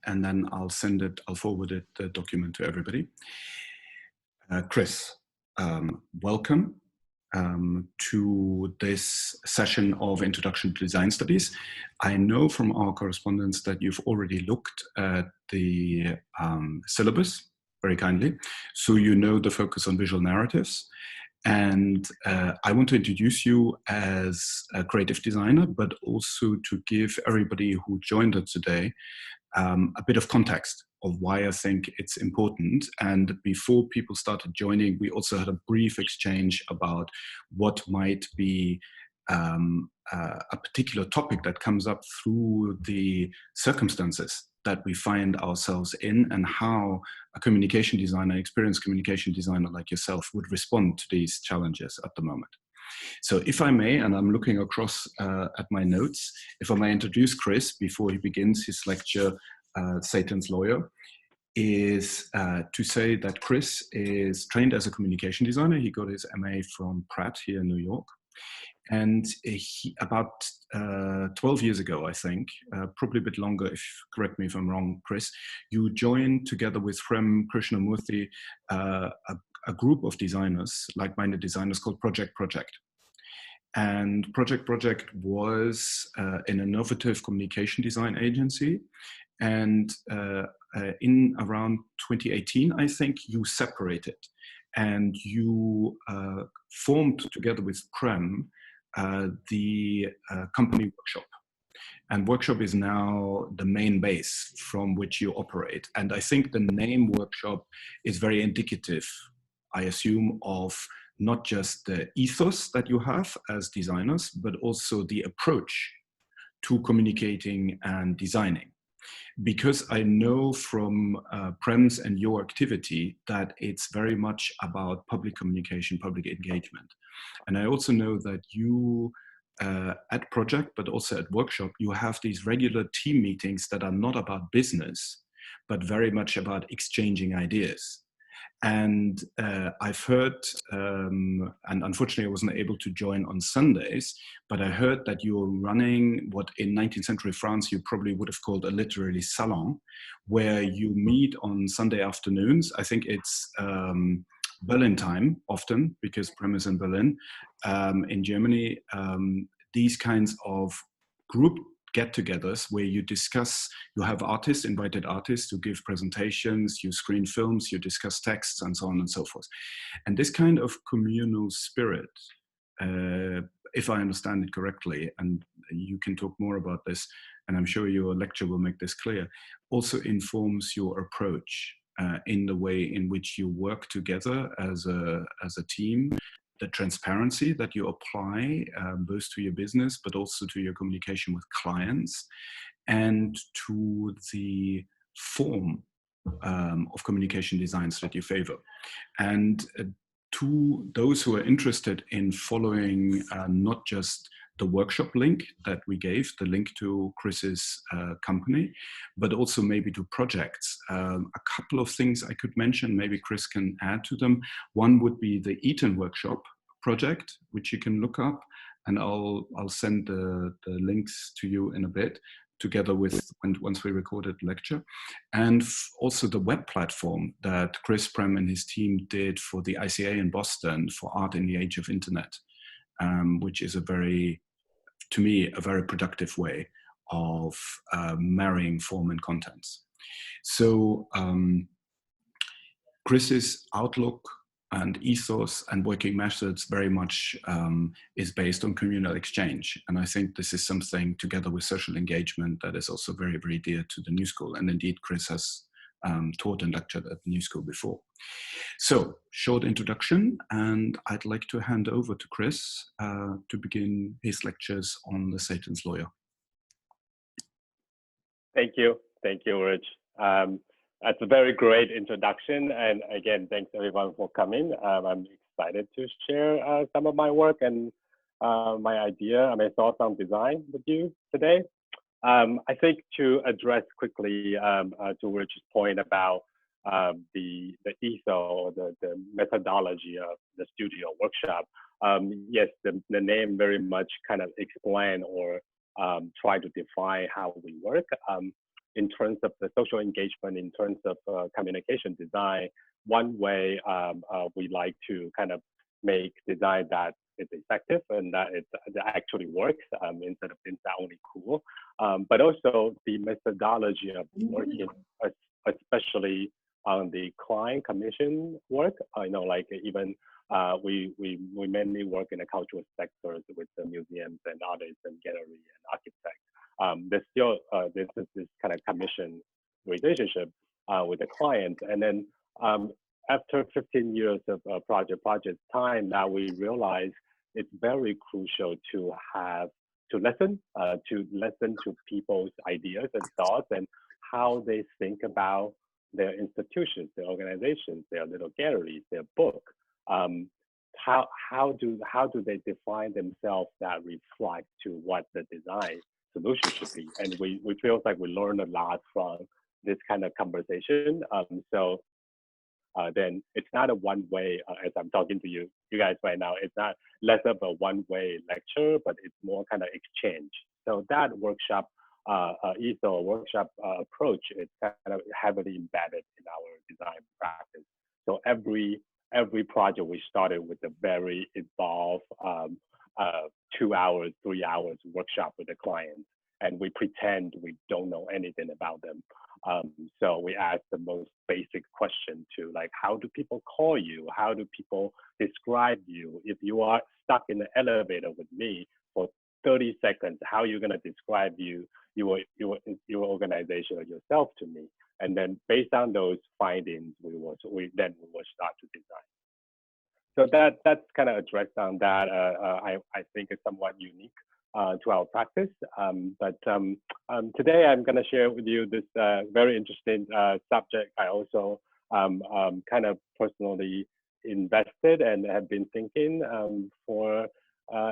and then I'll forward the document to everybody. Chris, welcome to this session of Introduction to Design Studies. I know from our correspondence that you've already looked at the syllabus very kindly, so you know the focus on visual narratives. And I want to introduce you as a creative designer, but also to give everybody who joined us today a bit of context of why I think it's important. And before people started joining, we also had a brief exchange about what might be a particular topic that comes up through the circumstances that we find ourselves in, and how a communication designer, experienced communication designer like yourself, would respond to these challenges at the moment. So if I may, and I'm looking across at my notes, if I may introduce Chris before he begins his lecture, Satan's Lawyer, is to say that Chris is trained as a communication designer. He got his MA from Pratt here in New York. And about 12 years ago, I think, probably a bit longer, correct me if I'm wrong, Chris, you joined together with Prem Krishnamurthy a group of designers, like-minded designers, called Project. And Project was an innovative communication design agency. And in around 2018, I think, you separated and you formed together with Prem the company Workshop. And Workshop is now the main base from which you operate. And I think the name Workshop is very indicative, I assume, of not just the ethos that you have as designers, but also the approach to communicating and designing. Because I know from Prem's and your activity that it's very much about public communication, public engagement. And I also know that you, at Project, but also at Workshop, you have these regular team meetings that are not about business, but very much about exchanging ideas. And I've heard, and unfortunately I wasn't able to join on Sundays, but I heard that you're running what in 19th century France you probably would have called a literary salon, where you meet on Sunday afternoons. I think it's Berlin time often, because Prem is in Berlin, in Germany. These kinds of group get-togethers where you discuss, you have artists, invited artists to give presentations, you screen films, you discuss texts, and so on and so forth. And this kind of communal spirit, if I understand it correctly, and you can talk more about this, and I'm sure your lecture will make this clear, also informs your approach in the way in which you work together as a team, the transparency that you apply both to your business, but also to your communication with clients, and to the form of communication designs that you favor. And to those who are interested in following not just the workshop link that we gave, the link to Chris's company, but also maybe to projects. A couple of things I could mention, maybe Chris can add to them. One would be the Eton Workshop project, which you can look up, and I'll send the links to you in a bit, together with once we recorded the lecture. And also the web platform that Chris Prem and his team did for the ICA in Boston for Art in the Age of Internet, which is to me, a very productive way of marrying form and contents. So Chris's outlook and ethos and working methods very much is based on communal exchange. And I think this is something, together with social engagement, that is also very, very dear to the New School. And indeed, Chris has taught and lectured at the New School before. So, short introduction, and I'd like to hand over to Chris to begin his lectures on the Satan's Lawyer. Thank you, Ulrich. That's a very great introduction, and again, thanks everyone for coming. I'm excited to share some of my work and my idea and my thoughts on design with you today. I think to address quickly to Ulrich's point about the ethos or the methodology of the studio workshop. Yes, the name very much kind of explain or try to define how we work. in terms of the social engagement, in terms of communication design, one way we like to kind of make design that is effective and that actually works instead of things that only cool. But also the methodology of working, especially on the client commission work. I know, like even we mainly work in the cultural sectors with the museums and artists and gallery and architects. There's still this kind of commission relationship with the client, and then after 15 years of project time, now we realize it's very crucial to listen to people's ideas and thoughts and how they think about their institutions, their organizations, their little galleries, their book. How do they define themselves that reflect to what the design solution should be? And we feel like we learn a lot from this kind of conversation. Then it's not a one-way, as I'm talking to you guys right now, it's not less of a one-way lecture, but it's more kind of exchange. So that workshop workshop approach is kind of heavily embedded in our design practice. So every project we started with a very involved 2 hours, 3 hours workshop with the client, and we pretend we don't know anything about them. So we ask the most basic question to, like, how do people call you? How do people describe you? If you are stuck in the elevator with me for 30 seconds, how are you going to describe your organization or yourself to me? And then based on those findings, we will start to design. So that's kind of addressed on that. I think it's somewhat unique to our practice. But today I'm going to share with you this very interesting subject. I also kind of personally invested and have been thinking for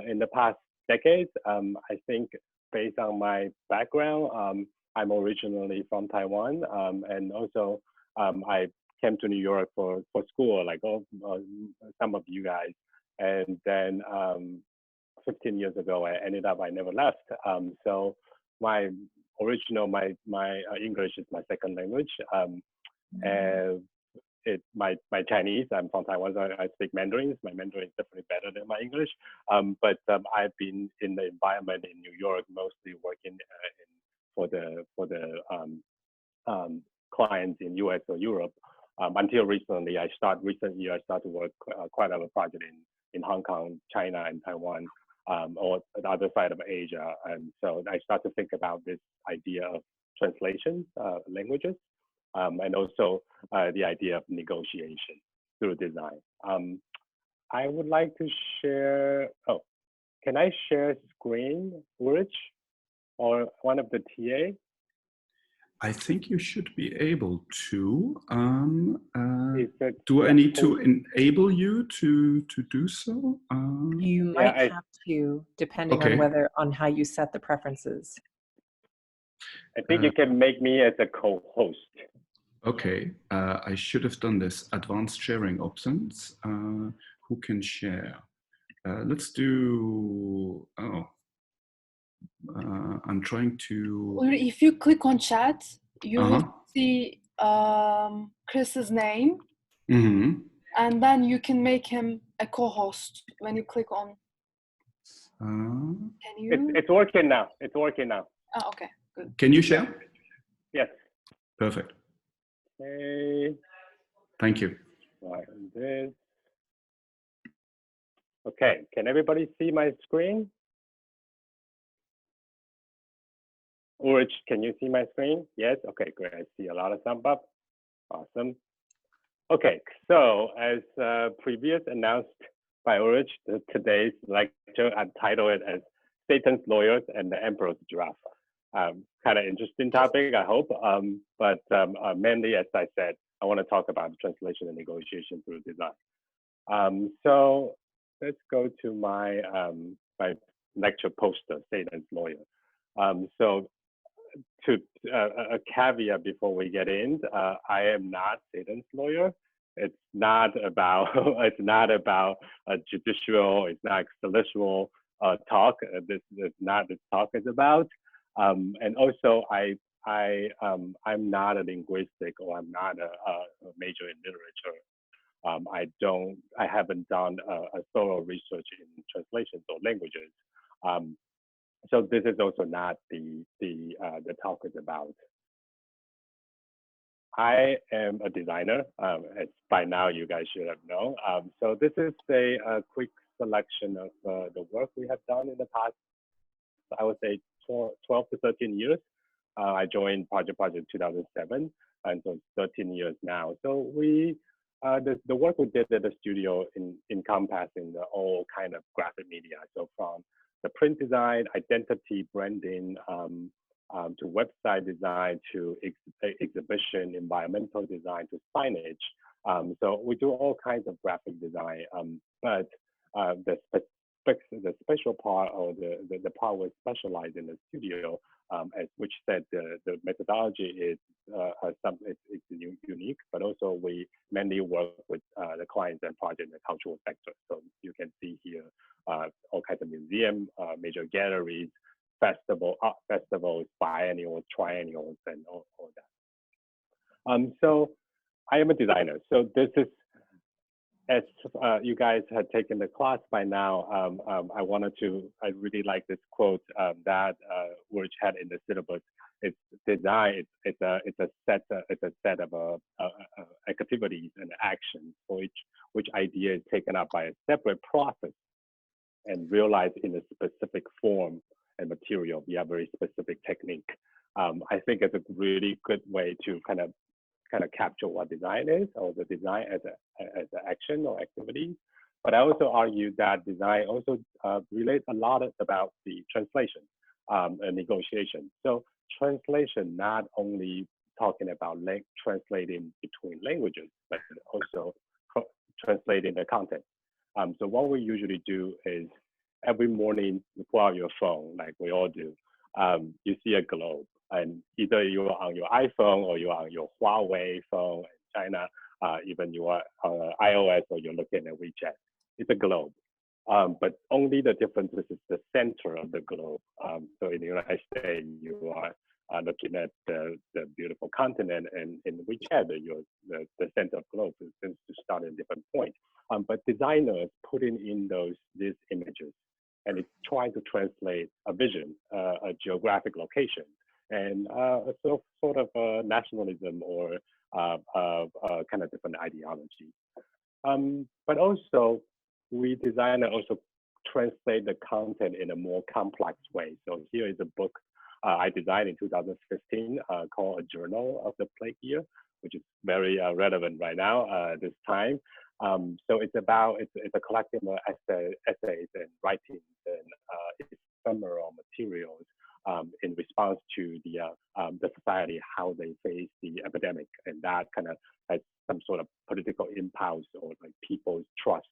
in the past decades. I think based on my background, I'm originally from Taiwan, and also I came to New York for school, like some of you guys, and then 15 years ago, I never left. So my English is my second language. And my Chinese, I'm from Taiwan, so I speak Mandarin. My Mandarin is definitely better than my English. But I've been in the environment in New York, mostly working for the clients in US or Europe. Until recently, I started to work quite a lot of projects in Hong Kong, China, and Taiwan. Or the other side of Asia. And so I start to think about this idea of translation, languages, and also the idea of negotiation through design. I would like to share, can I share screen, Ulrich, or one of the TA? I think you should be able to. Do I need to enable you to do so? You might have to, depending on how you set the preferences. I think you can make me as a co-host. Okay, I should have done this. Advanced sharing options. Who can share? Let's do. I'm trying to. If you click on chat, you will see Chris's name, and then you can make him a co-host when you click on. Can you? It's working now. It's working now. Oh, okay, good. Can you share? Yes. Perfect. Okay. Thank you. Right, this. Okay, can everybody see my screen? Ulrich, can you see my screen? Yes? Okay, great. I see a lot of thumb up. Awesome. Okay, so as previous announced by Ulrich, today's lecture, I titled it as Satan's Lawyers and the Emperor's Giraffe. Kind of interesting topic, I hope. But mainly, as I said, I want to talk about translation and negotiation through design. So let's go to my my lecture poster, Satan's Lawyer. So to a caveat before we get in, I am not Satan's lawyer. It's not about a judicial, it's not celestial talk. This is not this talk is about. And also I I'm not a linguistic, or I'm not a major in literature. I haven't done a thorough research in translations or languages. So this is also not the talk is about. I am a designer, as by now you guys should have known. So this is a quick selection of the work we have done in the past, I would say 12 to 13 years. I joined Project in 2007, and so 13 years now. So the work we did at the studio encompassing all kind of graphic media. So from the print design, identity, branding, to website design, to exhibition, environmental design, to signage. So we do all kinds of graphic design, but the special part, or the part we specialize in the studio, as which said the methodology is it's unique, but also we mainly work with the clients and projects in the cultural sector. So you can see here all kinds of museums, major galleries, art festivals, biennials, triennials, and all that. So I am a designer. So this is, as you guys had taken the class by now, I really like this quote that Ulrich had in the syllabus. It's design. It's a set of activities and actions for which idea is taken up by a separate process and realized in a specific form and material via very specific technique. I think it's a really good way to kind of capture what design is, or the design as an action or activity. But I also argue that design also relates a lot about the translation and negotiation. So translation not only talking about translating between languages, but also translating the content. So what we usually do is every morning you pull out your phone, like we all do, you see a globe. And either you're on your iPhone or you're on your Huawei phone in China, even you are on iOS or you're looking at WeChat. It's a globe. But only the difference is the center of the globe. So in the United States, you are looking at the beautiful continent, and in WeChat, the center of the globe seems to start at a different point. But designers putting in these images, and it's trying to translate a vision, a geographic location, and sort of nationalism or kind of different ideology. But also, we designers also translate the content in a more complex way. So here is a book I designed in 2015 called A Journal of the Plague Year, which is very relevant right now this time. So it's a collective of essays and writings and ephemeral materials in response to the society, how they face the epidemic, and that kind of has some sort of political impulse, or like people's trust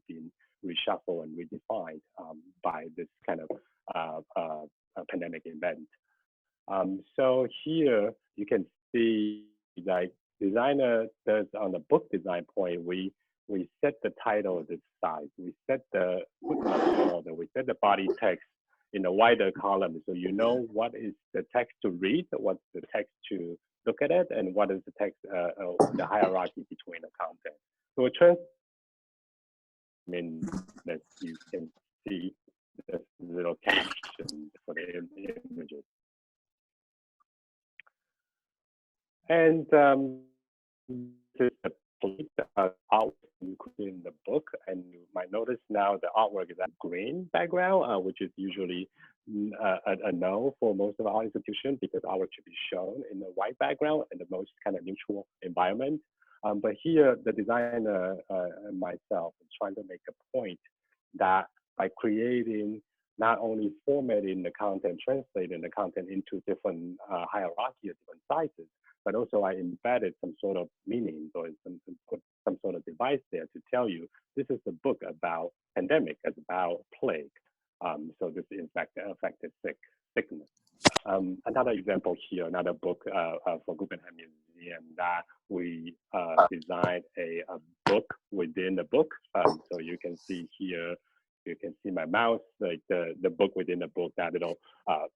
being reshuffled and redefined by this kind of pandemic event. So here you can see, like designer does on the book design point, we set the title of this size, we set the footnote order, we set the body text in a wider column, so you know what is the text to read, what's the text to look at it, and what is the text, the hierarchy between the content. So it that you can see this little caption for the images. And this is the artwork included in the book, and you might notice now the artwork is a green background, which is usually a no for most of our institutions, because artwork should be shown in a white background and the most kind of neutral environment. But here, the designer and myself is trying to make a point that by creating, not only formatting the content, translating the content into different hierarchy of different sizes, but also I embedded some sort of meaning, or some sort of device there to tell you this is a book about pandemic, it's about plague. So this is in fact affected sickness. Another example here, another book for Guggenheim Museum, that we designed a book within the book. So you can see here you can see my mouse, like the book within the book, that little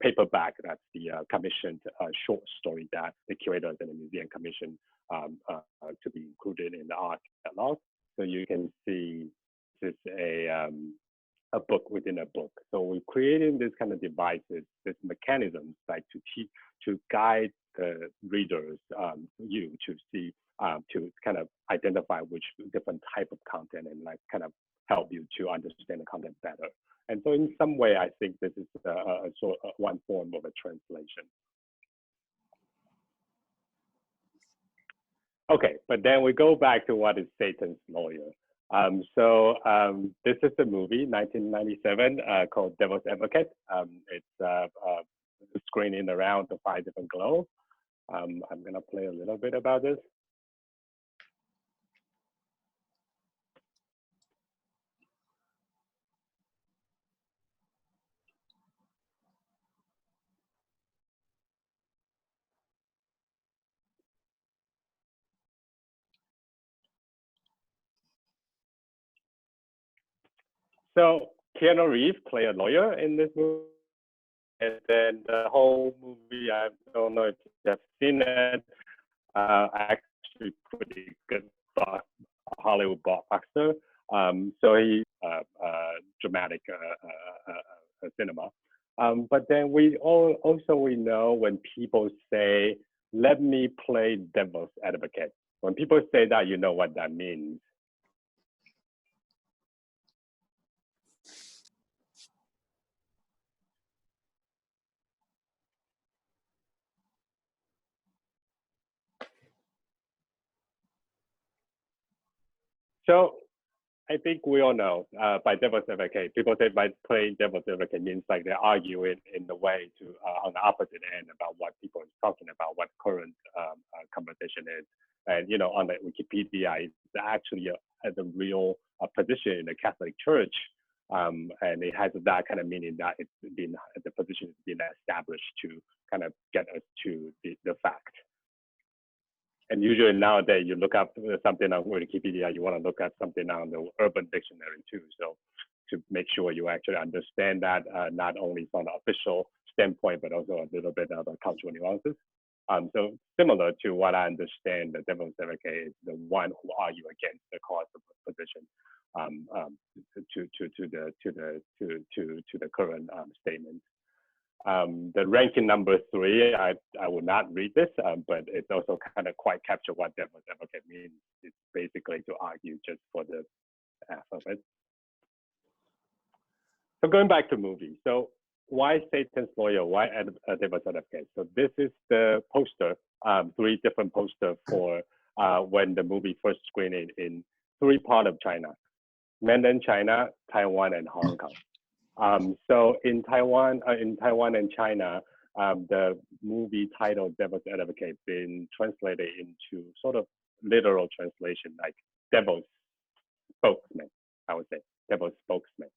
paperback, that's the commissioned short story that the curators and the museum commissioned to be included in the art catalog. So you can see this is a book within a book. So we're creating this kind of devices, this mechanisms, like to guide the readers, you to see, to kind of identify which different type of content and like kind of help you to understand the content better. And so in some way, I think this is a sort of one form of a translation. Okay, but then we go back to what is Satan's Lawyer. This is the movie, 1997, called Devil's Advocate. It's screening around the 5 different globes. I'm gonna play a little bit about this. So Keanu Reeves played a lawyer in this movie. And then the whole movie, I don't know if you have seen it, actually pretty good Hollywood blockbuster. So he dramatic cinema. But then we know when people say, "Let me play devil's advocate." When people say that, you know what that means. So I think we all know by devil's advocate, people say by playing devil's advocate means like they argue it in the way to on the opposite end about what people are talking about, what current conversation is. And you know, on the Wikipedia, it's actually the real position in the Catholic Church, and it has that kind of meaning that the position has been established to kind of get us to the fact. And usually nowadays, you look up something on Wikipedia, you want to look at something on the Urban Dictionary too. So to make sure you actually understand that, not only from the official standpoint, but also a little bit of the cultural nuances. So similar to what I understand, the devil's advocate is the one who argue against the cause of position to the current statement. The ranking number 3, I will not read this, but it's also kind of quite capture what devil's advocate means. It's basically to argue just for the F of it. So going back to movie. So why Satan's Lawyer? Why devil's advocate? So this is the poster, 3 different posters for when the movie first screened in 3 parts of China: mainland China, Taiwan, and Hong Kong. So in Taiwan and China, the movie title Devil's Advocate been translated into sort of literal translation, like devil's spokesman, I would say, devil's spokesman.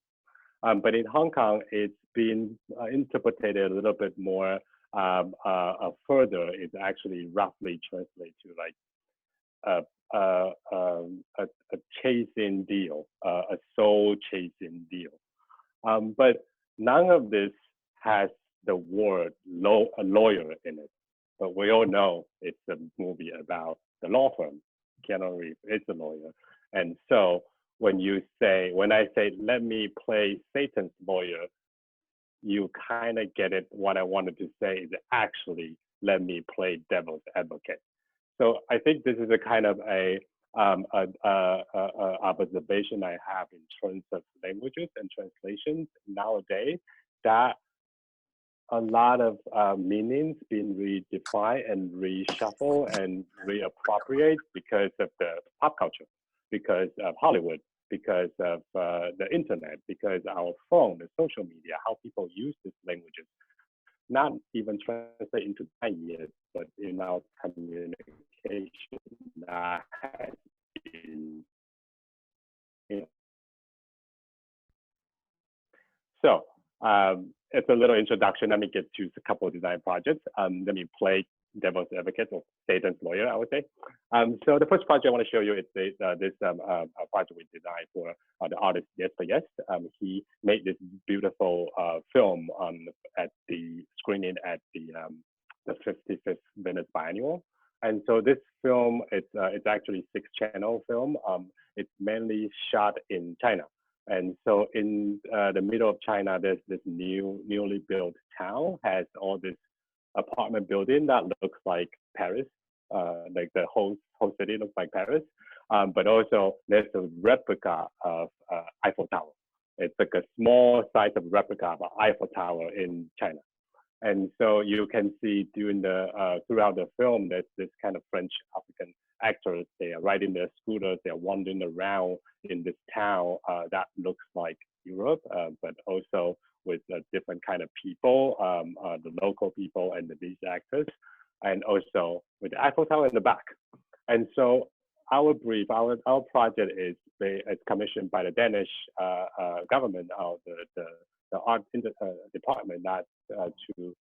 But in Hong Kong, it's been interpreted a little bit more further. It's actually roughly translated to like a chasing deal, a soul chasing deal. But none of this has the word lawyer in it. But we all know it's a movie about the law firm. Keanu Reeves is a lawyer. And so when I say, let me play Satan's lawyer, you kind of get it. What I wanted to say is actually, let me play devil's advocate. So I think this is a kind of observation I have in terms of languages and translations nowadays, that a lot of meanings being redefined and reshuffled and reappropriate because of the pop culture, because of Hollywood, because of the internet, because our phone, the social media, how people use these languages, not even translate into that yet, but in our communication that has been, you know. So it's a little introduction. Let me get to a couple of design projects. Let me play devil's advocate or Satan's lawyer, I would say. So the first project I want to show you is this project we designed for the artist Yes for Yes. He made this beautiful film at the screening at the 55th Venice Biennial. And so this film, it's actually 6-channel film. It's mainly shot in China. And so in the middle of China, there's this newly built town, has all this apartment building that looks like Paris, like the whole city looks like Paris. But also there's a replica of Eiffel Tower. It's like a small size of replica of Eiffel Tower in China. And so you can see throughout the film, there's this kind of French African actors. They are riding their scooters. They're wandering around in this town that looks like Europe, but also with different kind of people, the local people and these actors, and also with the Eiffel Tower in the back. And so our project is commissioned by the Danish government, the art department, that to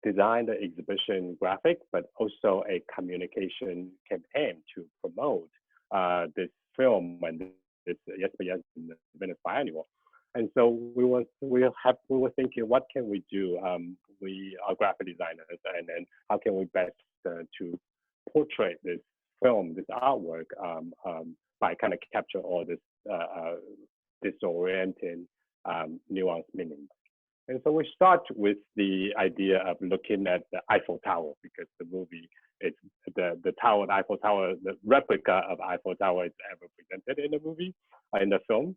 design the exhibition graphic, but also a communication campaign to promote this film and this Yes for Yes in the Venice Biennial. And so we were thinking, what can we do? We are graphic designers, and then how can we best to portray this film, this artwork, by kind of capture all this disorienting, nuanced meanings. And so we start with the idea of looking at the Eiffel Tower, because the movie, it's the tower, the Eiffel Tower, the replica of Eiffel Tower is ever presented in the movie, in the film.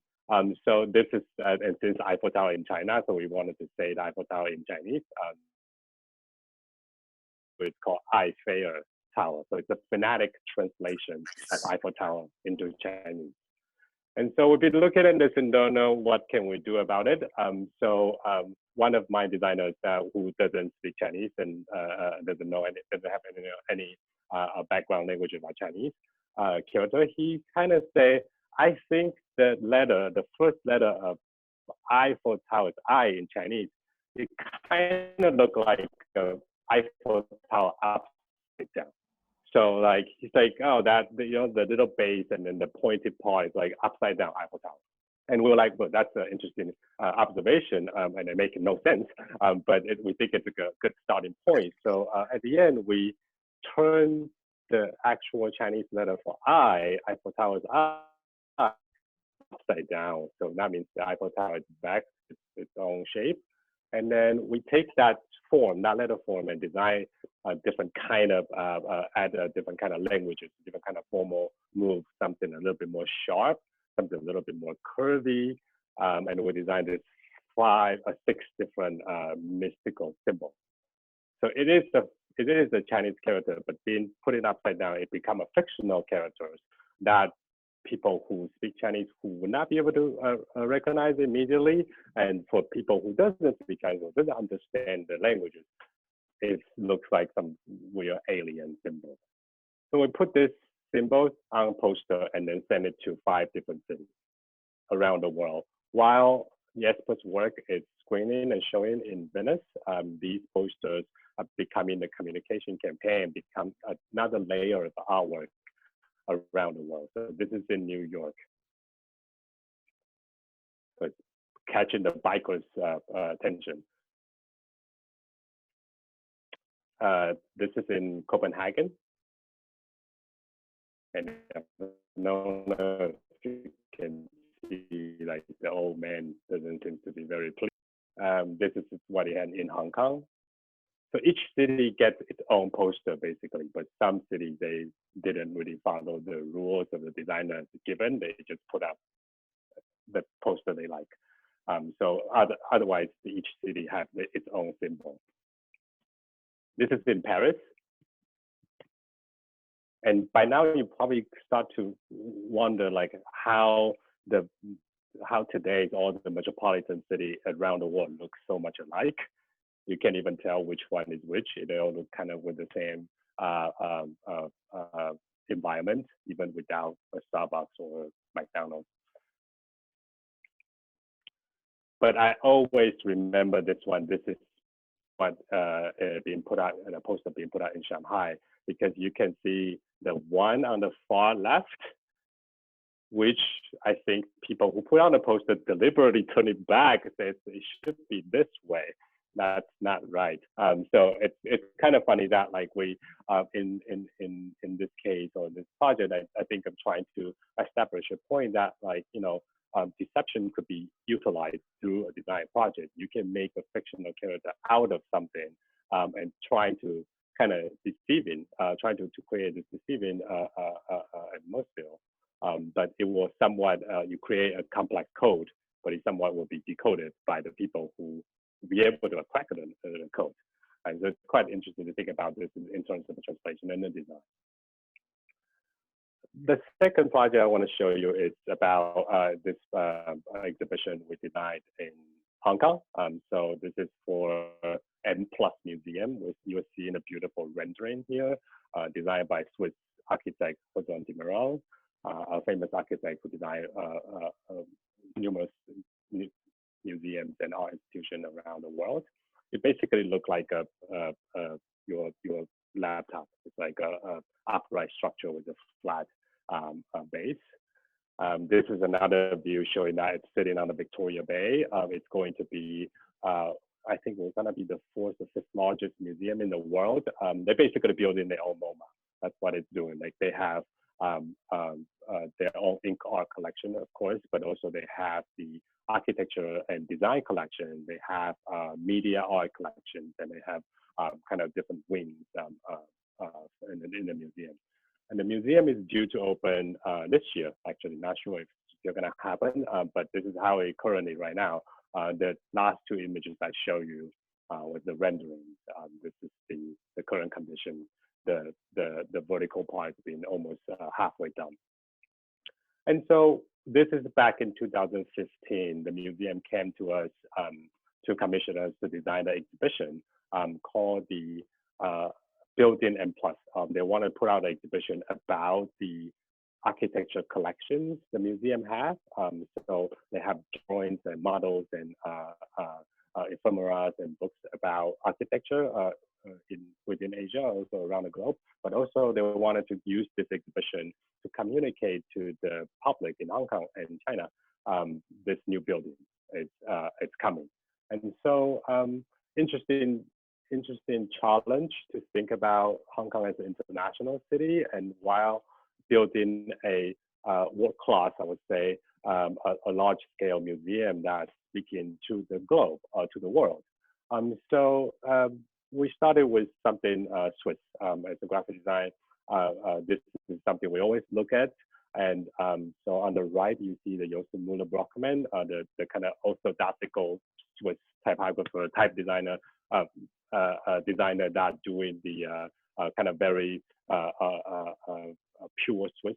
So this is, and since Eiffel Tower in China, so we wanted to say the Eiffel Tower in Chinese. It's called Eiffel Tower. So it's a phonetic translation of Eiffel Tower into Chinese. And so we've been looking at this and don't know what can we do about it. So one of my designers who doesn't speak Chinese and doesn't have any background language about Chinese character, he kind of say, I think the first letter of Eiffel Tower's I in Chinese, it kind of look like Eiffel Tower upside down. So like he's like, oh, that the little base and then the pointed part is like upside down Eiffel Tower. And we were like, well, that's an interesting observation, and it makes no sense, but we think it's a good starting point. So at the end, we turn the actual Chinese letter for Eiffel Tower's I, upside down. So that means the Eiffel Tower is back, its own shape. And then we take that form, that letter form, and design a different kind of, add different kind of languages, different kind of formal move, something a little bit more sharp, something a little bit more curvy. And we designed this 6 different mystical symbols. So it is a Chinese character, but being put it upside down, it become a fictional characters that people who speak Chinese who would not be able to recognize immediately, and for people who doesn't speak Chinese or doesn't understand the languages, it looks like some weird alien symbol. So we put this symbol on a poster and then send it to 5 different cities around the world. While Jesper's work is screening and showing in Venice, these posters are becoming the communication campaign, become another layer of artwork around the world. So this is in New York. So it's catching the bikers' attention. This is in Copenhagen. And I don't know if you can see, like the old man doesn't seem to be very pleased. This is what he had in Hong Kong. So each city gets its own poster basically, but some cities, they didn't really follow the rules of the designer given. They just put up the poster they like. So otherwise, each city has its own symbol. This is in Paris. And by now you probably start to wonder like how today all the metropolitan city around the world look so much alike. You can't even tell which one is which. They all look kind of with the same environment, even without a Starbucks or McDonald's. But I always remember this one. This is being put out, and a poster being put out in Shanghai, because you can see the one on the far left, which I think people who put on the poster deliberately turn it back and says it should be this way. That's not right. So it's kind of funny that like we in this case or this project, I think I'm trying to establish a point that like deception could be utilized through a design project. You can make a fictional character out of something and trying to kind of deceiving, trying to create this deceiving atmosphere. But it will somewhat, you create a complex code, but it somewhat will be decoded by the people who will be able to crack the code. And so it's quite interesting to think about this in terms of the translation and the design. The second project I want to show you is about this exhibition we designed in Hong Kong. So this is for N+ Museum, which you're seeing a beautiful rendering here, designed by Swiss architect Forghanifar, a famous architect who designed numerous museums and art institutions around the world. It basically looked like your laptop. It's like a upright structure with a flat base. This is another view showing that it's sitting on the Victoria Bay. It's going to be, I think it's going to be the 4th or 5th largest museum in the world. They're basically building their own MoMA. That's what it's doing. Like they have their own ink art collection, of course, but also they have the architecture and design collection. They have media art collections, and they have kind of different wings in the museum. And the museum is due to open this year, actually. Not sure if it's still going to happen, but this is how it currently right now. The last 2 images I show you with the renderings. This is the current condition. The vertical part being almost halfway done. And so this is back in 2015. The museum came to us to commission us to design an exhibition called the Building N+. They want to put out an exhibition about the architecture collections the museum has. So they have drawings and models and ephemeras and books about architecture within Asia, also around the globe. But also they wanted to use this exhibition to communicate to the public in Hong Kong and China this new building is coming. And so interesting challenge to think about Hong Kong as an international city, and while building a world-class, I would say, a large-scale museum that's speaking to the globe, to the world. So we started with something Swiss as a graphic design. This is something we always look at. And so on the right, you see the Josef Müller-Brockmann, the kind of orthodoxical Swiss typographer, type designer, designer that doing the kind of very pure Swiss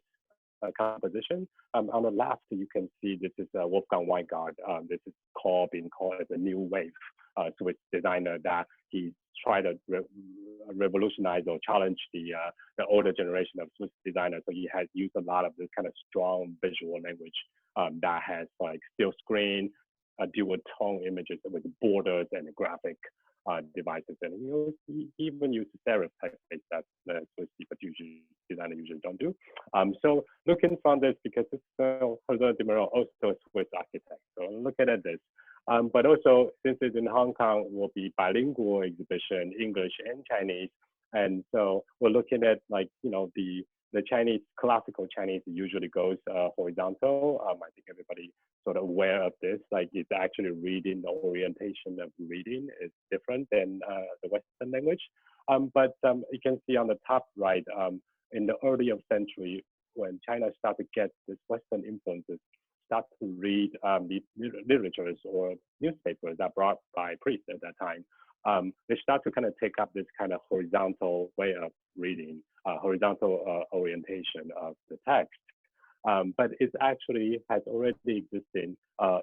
composition. On the left, you can see this is Wolfgang Weingart. This is being called as a new wave Swiss designer, that he tried to revolutionize or challenge the older generation of Swiss designers. So he has used a lot of this kind of strong visual language that has like still screen, dual tone images with borders and graphic devices, and he even uses serif typeface that the Swiss designer usually don't do. So looking from this, because this José de Miro also a Swiss architect, so looking at this. But also, since it's in Hong Kong, will be bilingual exhibition, English and Chinese, and so we're looking at like the Chinese, classical Chinese usually goes horizontal. I think everybody sort of aware of this. Like it's actually reading, the orientation of reading is different than the Western language. But you can see on the top right, in the earlier century, when China started to get this Western influences, start to read the literatures or newspapers that brought by priests at that time. They start to kind of take up this kind of horizontal way of reading, horizontal orientation of the text. But it actually has already existed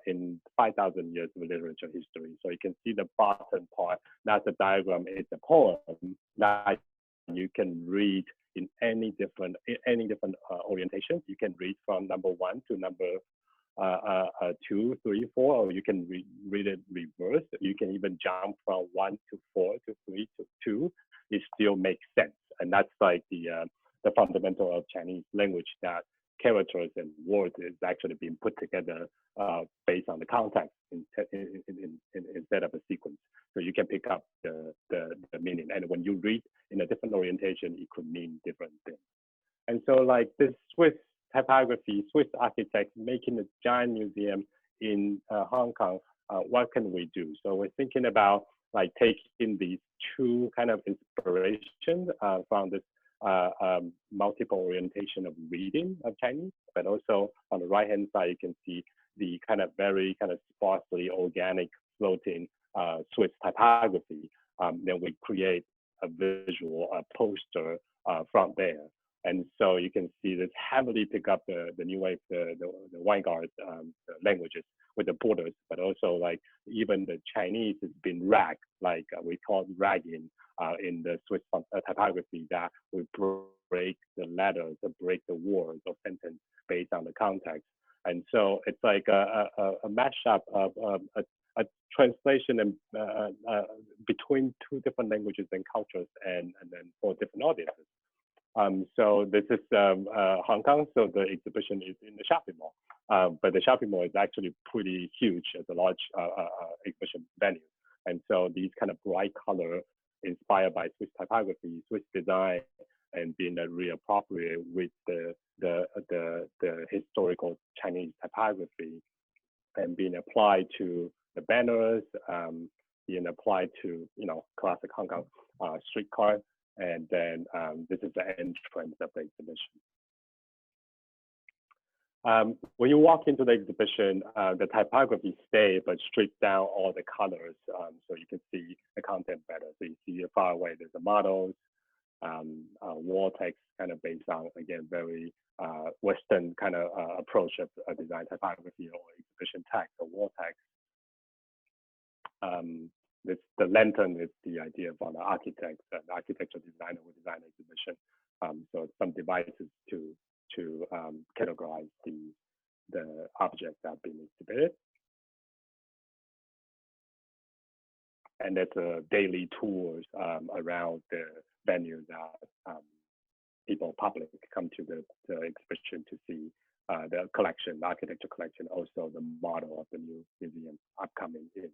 in 5,000 years of literature history. So you can see the bottom part, that's a diagram, it's a poem that you can read in any different orientations. You can read from number 1 to number 2, 3, 4, or you can read it reverse. You can even jump from 1 to 4 to 3 to 2. It still makes sense, and that's like the fundamental of Chinese language, that characters and words is actually being put together based on the context instead of a sequence. So you can pick up the meaning, and when you read in a different orientation, it could mean different things. And so, like this Swiss typography, Swiss architects making a giant museum in Hong Kong, what can we do? So we're thinking about like taking these two kind of inspirations from this multiple orientation of reading of Chinese, but also on the right-hand side, you can see the kind of very kind of sparsely organic floating Swiss typography. Then we create a visual, a poster from there. And so you can see this heavily pick up the new wave, the Vanguard languages with the borders, but also like even the Chinese has been ragged, like we call it ragging in the Swiss typography, that we break the letters, break the words or sentence based on the context. And so it's like a mashup of a translation and between two different languages and cultures, and then for different audiences. So this is Hong Kong. So the exhibition is in the shopping mall, but the shopping mall is actually pretty huge as a large exhibition venue. And so these kind of bright color inspired by Swiss typography, Swiss design, and being reappropriated with the historical Chinese typography, and being applied to the banners, being applied to classic Hong Kong streetcar. And then this is the entrance of the exhibition. When you walk into the exhibition, the typography stay, but strip down all the colors, so you can see the content better. So you see far away, there's the models, wall text, kind of based on, again, very Western kind of approach of design typography or exhibition text or wall text. The lantern is the idea for the architect, the architectural designer will design an exhibition. So some devices to categorize the objects that have been exhibited. And there's daily tours around the venue that people, public, come to the exhibition to see the collection, the architecture collection, also the model of the new museum upcoming in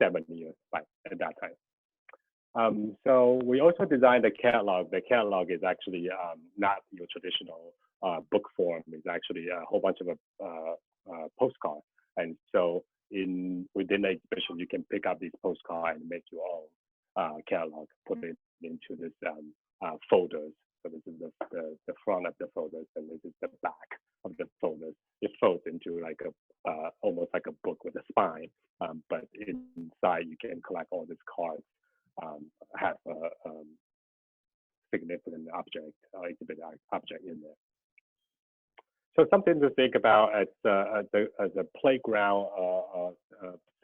7 years at that time. So we also designed the catalog. The catalog is actually not your traditional book form. It's actually a whole bunch of postcards. And so within the exhibition, you can pick up these postcards and make your own catalog, put it into this folders. So this is the front of the folders, and this is the back of the folders. It folds into like almost like a book with a spine, but inside you can collect all these cards, have a significant object, exhibit object in there. So something to think about as a playground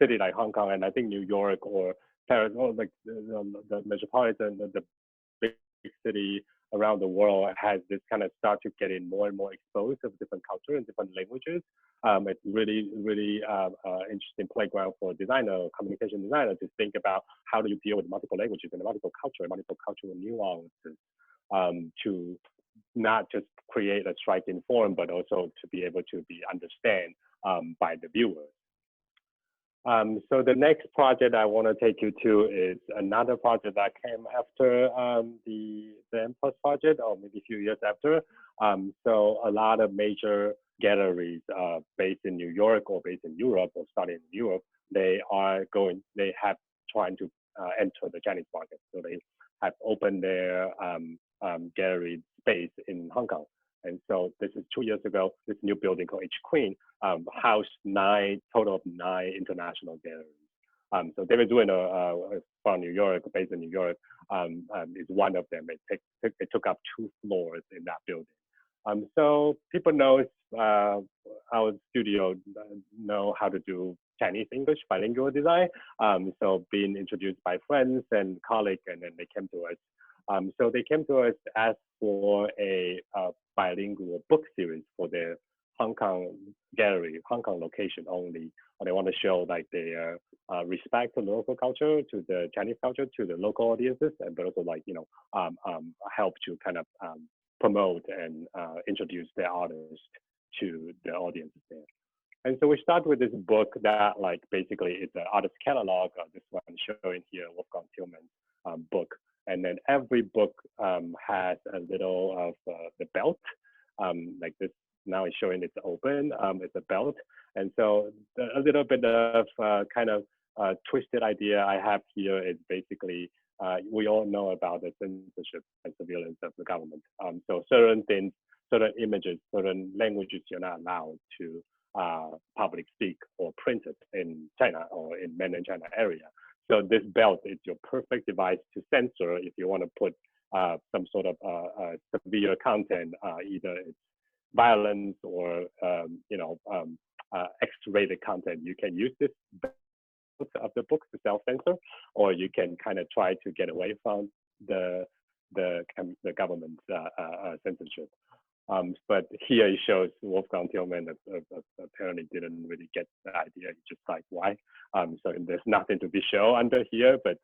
city like Hong Kong, and I think New York or Paris, or like the metropolitan, the big city around the world has this kind of start to get in more and more exposed of different cultures and different languages. It's really, really interesting playground for a designer, communication designer, to think about how do you deal with multiple languages and multiple cultural nuances, to not just create a striking form, but also to be able to be understood by the viewers. So the next project I want to take you to is another project that came after the M+ project, or maybe a few years after. So a lot of major galleries based in New York or based in Europe or starting in Europe, they have trying to enter the Chinese market. So they have opened their gallery space in Hong Kong. And so this is 2 years ago, this new building called H Queen housed total of 9 international galleries. So David Duin from New York, based in New York, is one of them. It took up 2 floors in that building. So people know our studio know how to do Chinese English bilingual design. So being introduced by friends and colleagues, and then they came to us. So they came to us, asked for a bilingual book series for their Hong Kong gallery, Hong Kong location only, or they want to show like their respect to local culture, to the Chinese culture, to the local audiences, and but also like help to kind of promote and introduce their artists to the audiences there. And so we start with this book that like basically it's an artist catalog. This one showing here, Wolfgang Tillmann's book. And then every book has a little of the belt, like this. Now it's showing it's open, it's a belt. And so a little bit of kind of twisted idea I have here is basically, we all know about the censorship and surveillance of the government. So certain things, certain images, certain languages you're not allowed to public speak or print it in China or in mainland China area. So this belt is your perfect device to censor if you want to put some sort of severe content, either it's violence or X-rated content. You can use this belt of the book to self-censor, or you can kind of try to get away from the government's censorship. But here it shows Wolfgang Tillmann apparently didn't really get the idea. He's just like, why? So there's nothing to be shown under here, but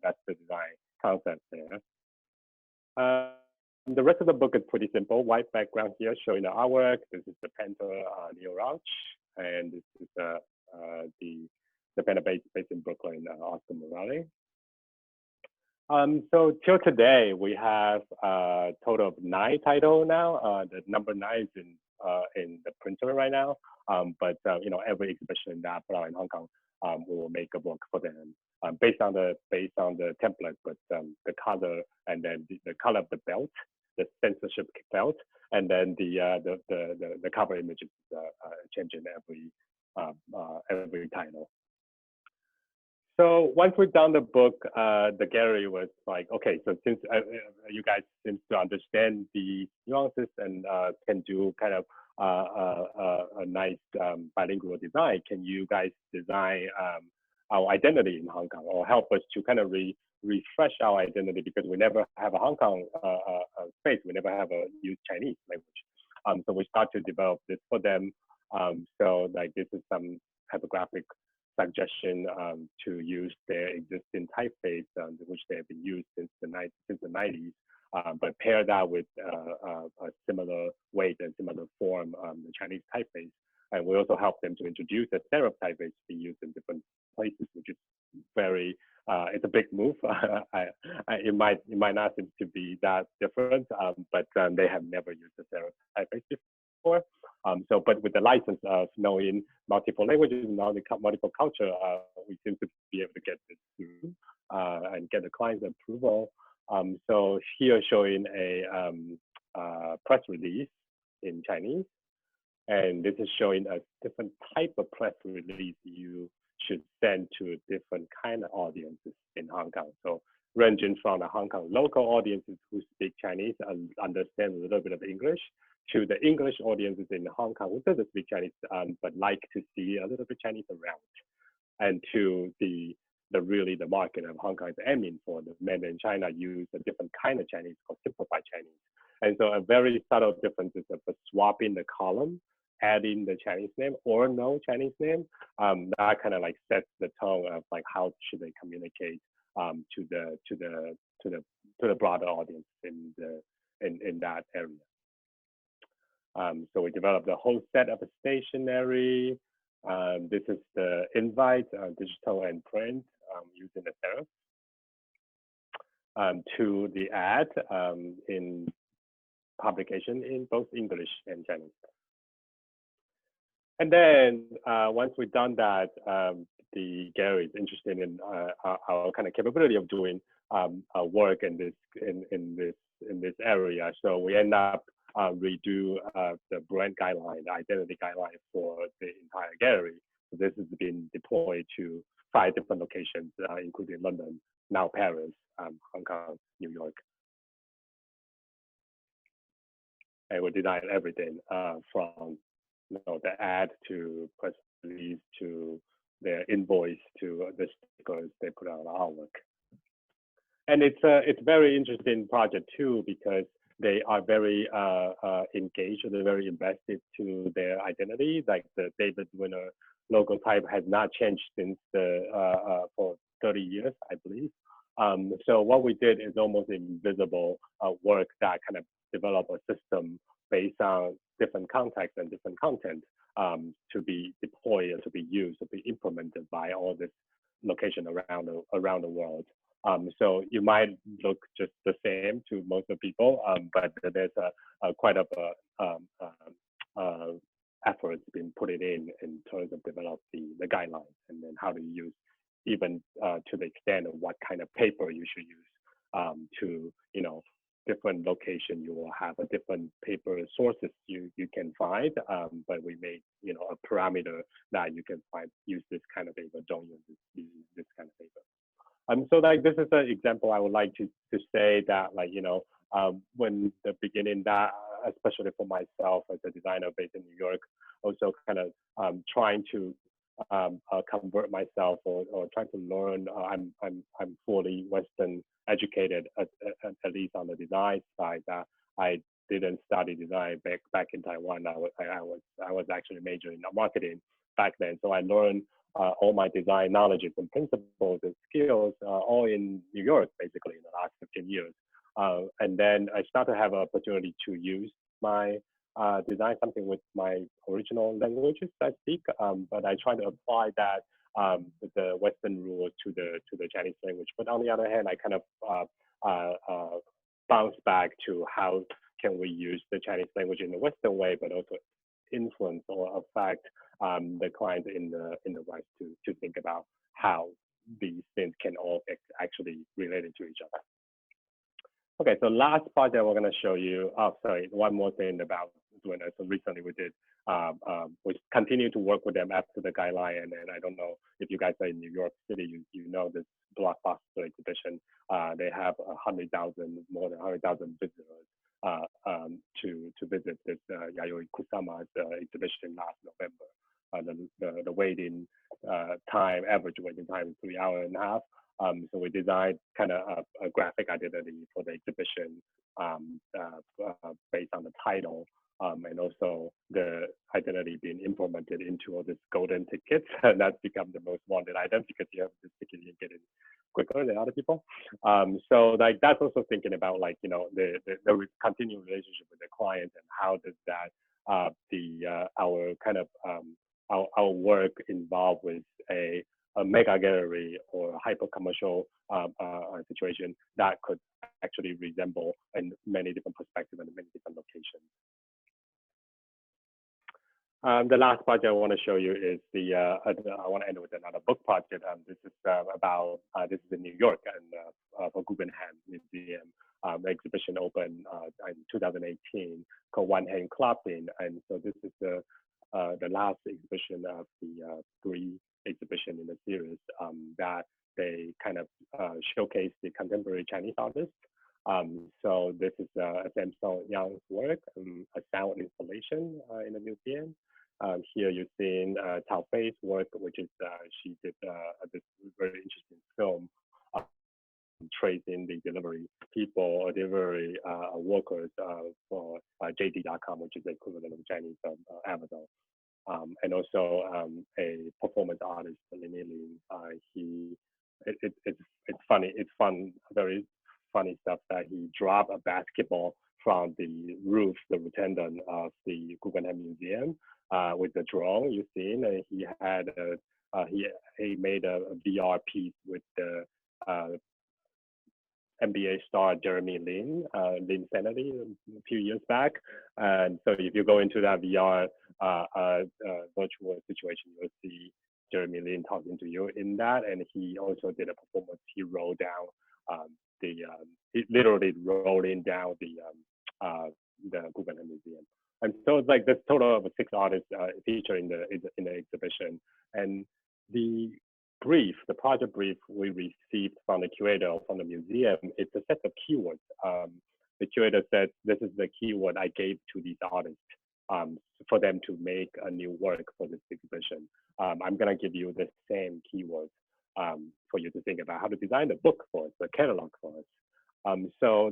that's the design concept there. The rest of the book is pretty simple. White background here showing the artwork. This is the painter Neil Rauch, and this is the painter based in Brooklyn, Oscar Morale. So till today, we have a total of 9 titles now. The number 9 is in the printer right now. But every exhibition that I put out in Hong Kong, we will make a book for them based on the template, but the color and then the color of the belt, the censorship belt, and then the cover images changing every title. So once we've done the book, the gallery was like, okay, so since you guys seem to understand the nuances and can do kind of a nice bilingual design, can you guys design our identity in Hong Kong, or help us to kind of refresh our identity, because we never have a Hong Kong space, we never have a used Chinese language. So we start to develop this for them. So like this is some typographic suggestion to use their existing typeface, which they have been used since the 90s, but pair that with a similar weight and similar form, the Chinese typeface. And we also help them to introduce a serif typeface to be used in different places, which is very, it's a big move. It might not seem to be that different, but they have never used a serif typeface before. But with the license of knowing multiple languages and multiple culture, we seem to be able to get this through and get the client's approval. So here showing a press release in Chinese, and this is showing a different type of press release you should send to different kind of audiences in Hong Kong. So ranging from the Hong Kong local audiences who speak Chinese and understand a little bit of English, to the English audiences in Hong Kong who doesn't speak Chinese, but like to see a little bit Chinese around, and to the market of Hong Kong is aiming for. The mainland China use a different kind of Chinese called simplified Chinese. And so a very subtle difference is of swapping the column, adding the Chinese name or no Chinese name. That kind of like sets the tone of like how should they communicate to the broader audience in that area. So we developed a whole set of a stationery. This is the invite, digital and print, using the serif, to the ad in publication in both English and Chinese. And then once we've done that, the gallery is interested in our kind of capability of doing work in this area. So we end up redo the brand guideline, the identity guideline for the entire gallery. So this has been deployed to 5 different locations, including London, now Paris, Hong Kong, New York. And we design everything from the ad to press release to their invoice to the stickers they put out on artwork. And it's a very interesting project too, because they are very engaged, they're very invested to their identity. Like the David Winner logo type has not changed since for 30 years, I believe. So what we did is almost invisible work that kind of develop a system based on different contexts and different content to be deployed and to be used, to be implemented by all this location around the world. So you might look just the same to most of the people, but there's quite a efforts being put in terms of develop the guidelines and then how to use, even to the extent of what kind of paper you should use to, different location you will have a different paper sources you can find, but we made a parameter that you can use this kind of paper, don't use this kind of paper. So like this is an example I would like to say that when the beginning that especially for myself as a designer based in New York, also kind of trying to convert myself or trying to learn. I'm fully Western educated, at least on the design side. That I didn't study design back in Taiwan. I was actually majoring in marketing back then. So I learned all my design knowledge and principles and skills all in New York, basically in the last 15 years. And then I started to have an opportunity to use my design something with my original languages I speak, but I try to apply that the Western rules to the Chinese language. But on the other hand, I kind of bounce back to how can we use the Chinese language in the Western way, but also influence or affect the clients in the West to think about how these things can all actually relate to each other. Okay, so last project we're going to show you. Oh, sorry, one more thing about doing it. So recently we did, we continue to work with them after the guideline, and I don't know if you guys are in New York City, you know this blockbuster exhibition. They have more than 100,000 visitors to visit this Yayoi Kusama's exhibition last November. The waiting time, average waiting time is 3.5 hours. So we designed kind of a graphic identity for the exhibition based on the title, and also the identity being implemented into all these golden tickets, and that's become the most wanted item because you have this ticket, you get it quicker than other people. So like that's also thinking about like the continuing relationship with the client and how does that our kind of our work involved with a mega gallery or a hyper commercial situation that could actually resemble in many different perspectives and many different locations. The last project I want to show you is I want to end with another book project. This is this is in New York and for Guggenheim Museum. The exhibition opened in 2018 called One Hand Clapping, and so this is the last exhibition of the 3 exhibition in the series that they kind of showcase the contemporary Chinese artists. So this is Samsung Yang's work, a sound installation in the museum. Here you're seeing Tao Fei's work, which is she did this very interesting film tracing the delivery people or delivery workers for JD.com, which is the equivalent of Chinese Amazon. And also a performance artist, Lin. It's funny. It's fun, very funny stuff that he dropped a basketball from the roof, the rotunda of the Guggenheim Museum with the drone you've seen. And he had he made a VR piece with the NBA star Jeremy Lin Sanity a few years back. And so if you go into that VR virtual situation, you'll see Jeremy Lin talking to you in that. And he also did a performance. He rolled down literally rolling down the Guggenheim Museum. And so it's like this total of 6 artists featured in the exhibition. And the project brief we received from the curator from the museum, it's a set of keywords. The curator said, this is the keyword I gave to these artists for them to make a new work for this exhibition. I'm gonna give you the same keywords for you to think about how to design the book for us, the catalog for us. So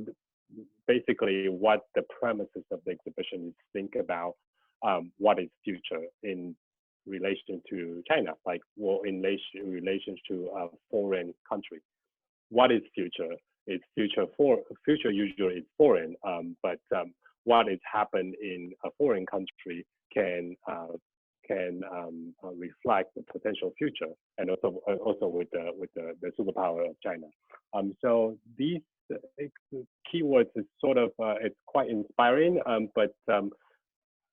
basically what the premises of the exhibition is think about what is future in relation to China, like in relation to a foreign country. What is future? It's future usually is foreign, but what is happened in a foreign country can reflect the potential future, and also with the superpower of China. So these keywords is sort of it's quite inspiring, but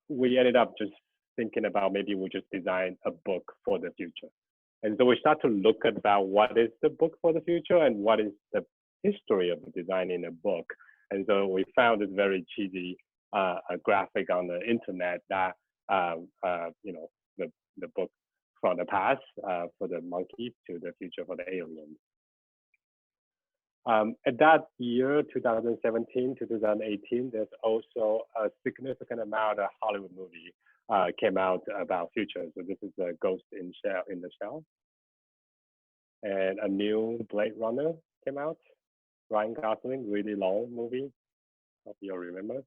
we ended up just thinking about maybe we just design a book for the future. And so we start to look at about what is the book for the future and what is the history of designing a book. And so we found this very cheesy a graphic on the internet that you know, the book from the past for the monkeys to the future for the aliens. At that year, 2017 to 2018, there's also a significant amount of Hollywood movie came out about future. So this is a Ghost in the Shell. And a new Blade Runner came out. Ryan Gosling, really long movie. Hope you'll remember.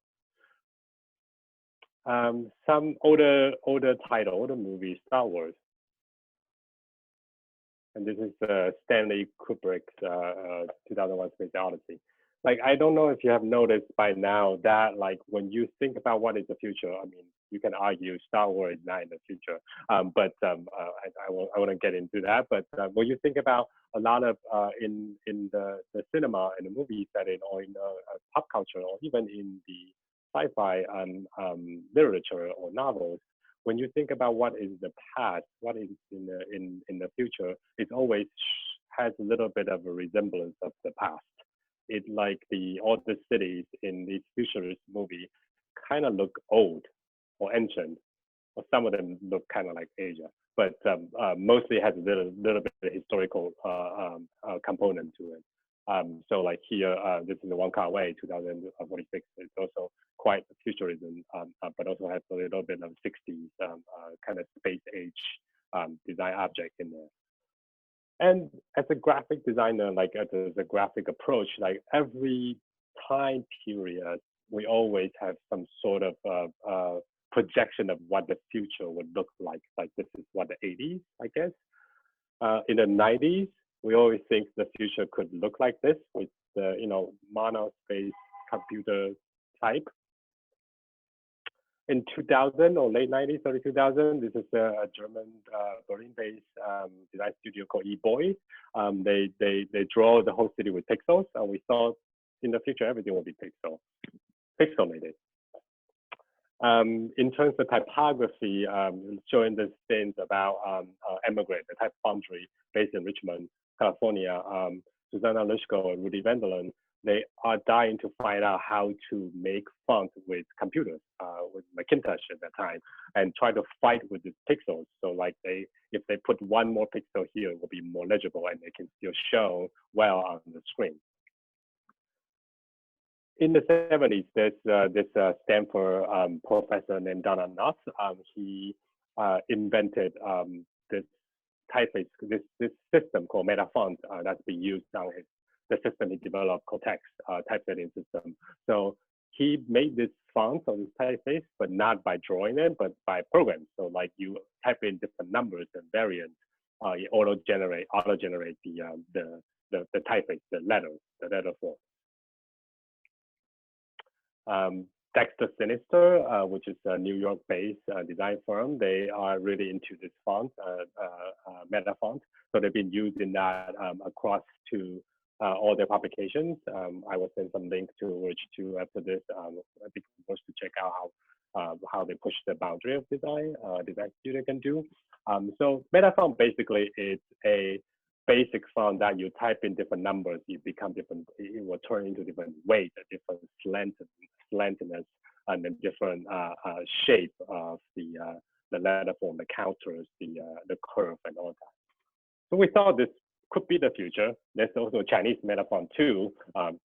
Some older movies, Star Wars. And this is Stanley Kubrick's 2001: Space Odyssey. Like, I don't know if you have noticed by now that, like, when you think about what is the future, I mean, you can argue Star Wars is not in the future, but I won't get into that. But when you think about a lot of in the cinema, in the movie setting, or in pop culture, or even in the sci-fi literature or novels, when you think about what is the past, what is in the future, it always has a little bit of a resemblance of the past. It like all the cities in these futurist movie kind of look old or ancient, or some of them look kind of like Asia, but mostly has a little bit of historical component to it. So like here, this is the One Car Away, 2046. It's also quite futurism, but also has a little bit of 60s kind of space age design object in there. And as a graphic designer, like as a graphic approach, like every time period, we always have some sort of projection of what the future would look like. Like this is what the 80s, I guess. In the 90s, we always think the future could look like this with the, you know, monospace computer type. In 2000 or late 90s, early 2000, this is a German Berlin-based design studio called eBoy. They draw the whole city with pixels, and we thought in the future everything will be pixelated. In terms of typography, showing the things about Emigrate, the type foundry based in Richmond, California. Susanna Lischko and Rudy Vanderland, they are dying to find out how to make font with computers, with Macintosh at that time, and try to fight with the pixels. So like if they put one more pixel here, it will be more legible and they can still show well on the screen. In the 70s, there's this Stanford professor named Donald Knott. He invented this typeface, this system called MetaFont that's being used on the system he developed called text typesetting system. So he made this font or this typeface, but not by drawing it, but by programs. So like you type in different numbers and variants, you auto-generate the typeface, the letter form. Dexter Sinister, which is a New York-based design firm, they are really into this font, meta font. So they've been using that across to all their publications. I will send some links to which to after this. I think wants to check out how they push the boundary of design studio can do. So meta font basically is a basic font that you type in different numbers, you become different, it will turn into different weight, different slantiness, and then different shape of the letter form, the counters, the curve, and all that. So we thought this could be the future. There's also a Chinese meta font too.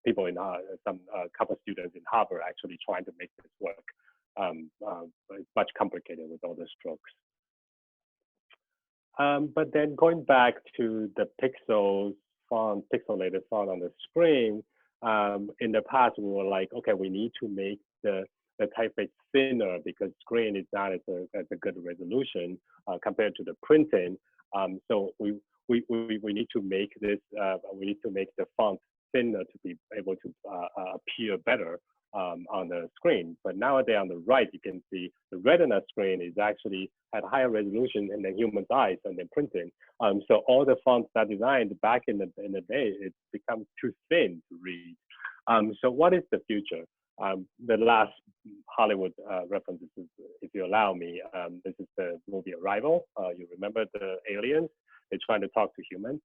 People in some couple students in Harvard actually trying to make this work. It's much complicated with all the strokes. But then going back to the pixelated font on the screen, in the past, we were like, okay, we need to make the typeface thinner because screen is not as a good resolution compared to the printing. So we need to make this, we need to make the font thinner to be able to appear better on the screen. But nowadays on the right, you can see the Retina screen is actually at higher resolution than human eyes and then printing. So all the fonts that designed back in the day, it becomes too thin to read. So what is the future? The last Hollywood reference, if you allow me, this is the movie Arrival. You remember the aliens? They're trying to talk to humans.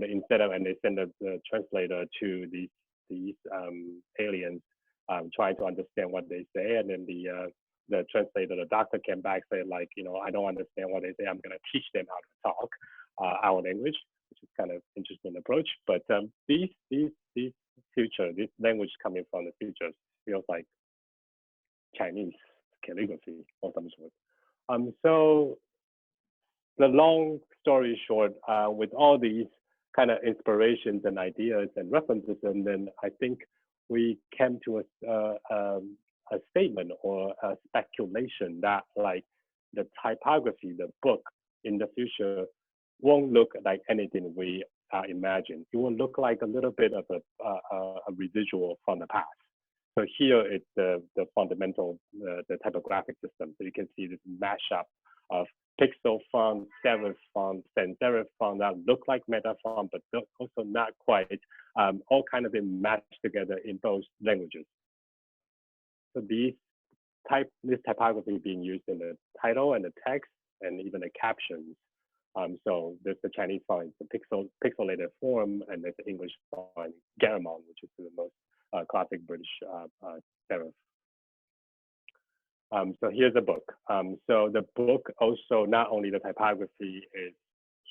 Instead of, and they send the translator to these aliens trying to understand what they say, and then the translator, the doctor came back, said like, you know, I don't understand what they say. I'm going to teach them how to talk our language, which is kind of interesting approach. But these future, this language coming from the future feels like Chinese calligraphy or some sort. So the long story short, with all these kind of inspirations and ideas and references, and then I think we came to a statement or a speculation that like the typography, the book in the future won't look like anything we imagine. It will look like a little bit of a residual from the past. So here it's the fundamental, the typographic system. So you can see this mashup of pixel font, serif font, sans serif font that look like meta font, but also not quite, all kind of been matched together in both languages. So this typography being used in the title and the text and even the captions. So there's the Chinese font, the pixelated form, and there's the English font, Garamond, which is the most classic British serif. So here's the book. So the book also, not only the typography is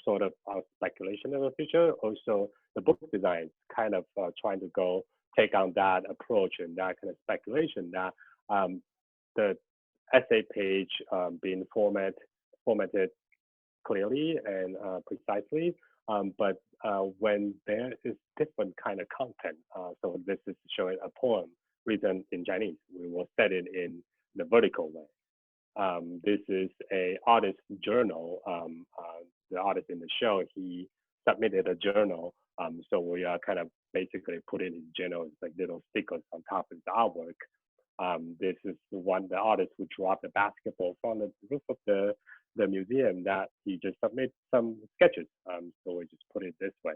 sort of our speculation of the future, also the book design kind of trying to take on that approach and that kind of speculation that the essay page being formatted clearly and precisely, but when there is different kind of content, so this is showing a poem written in Chinese, we will set it in the vertical way. This is a artist journal. The artist in the show, he submitted a journal. So we are kind of basically putting his journal like little stickers on top of the artwork. This is the artist who dropped a basketball from the roof of the museum that he just submitted some sketches. So we just put it this way.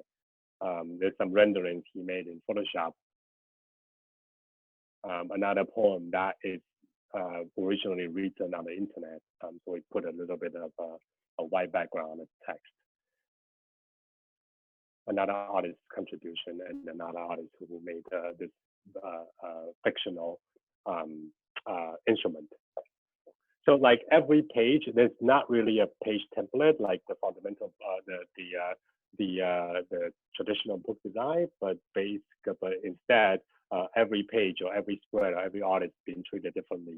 There's some renderings he made in Photoshop. Another poem that is originally written on the internet. So we put a little bit of a white background on the text. Another artist's contribution and another artist who made this fictional instrument. So like every page, there's not really a page template like the fundamental, the traditional book design, but instead, every page or every square or every artist being treated differently.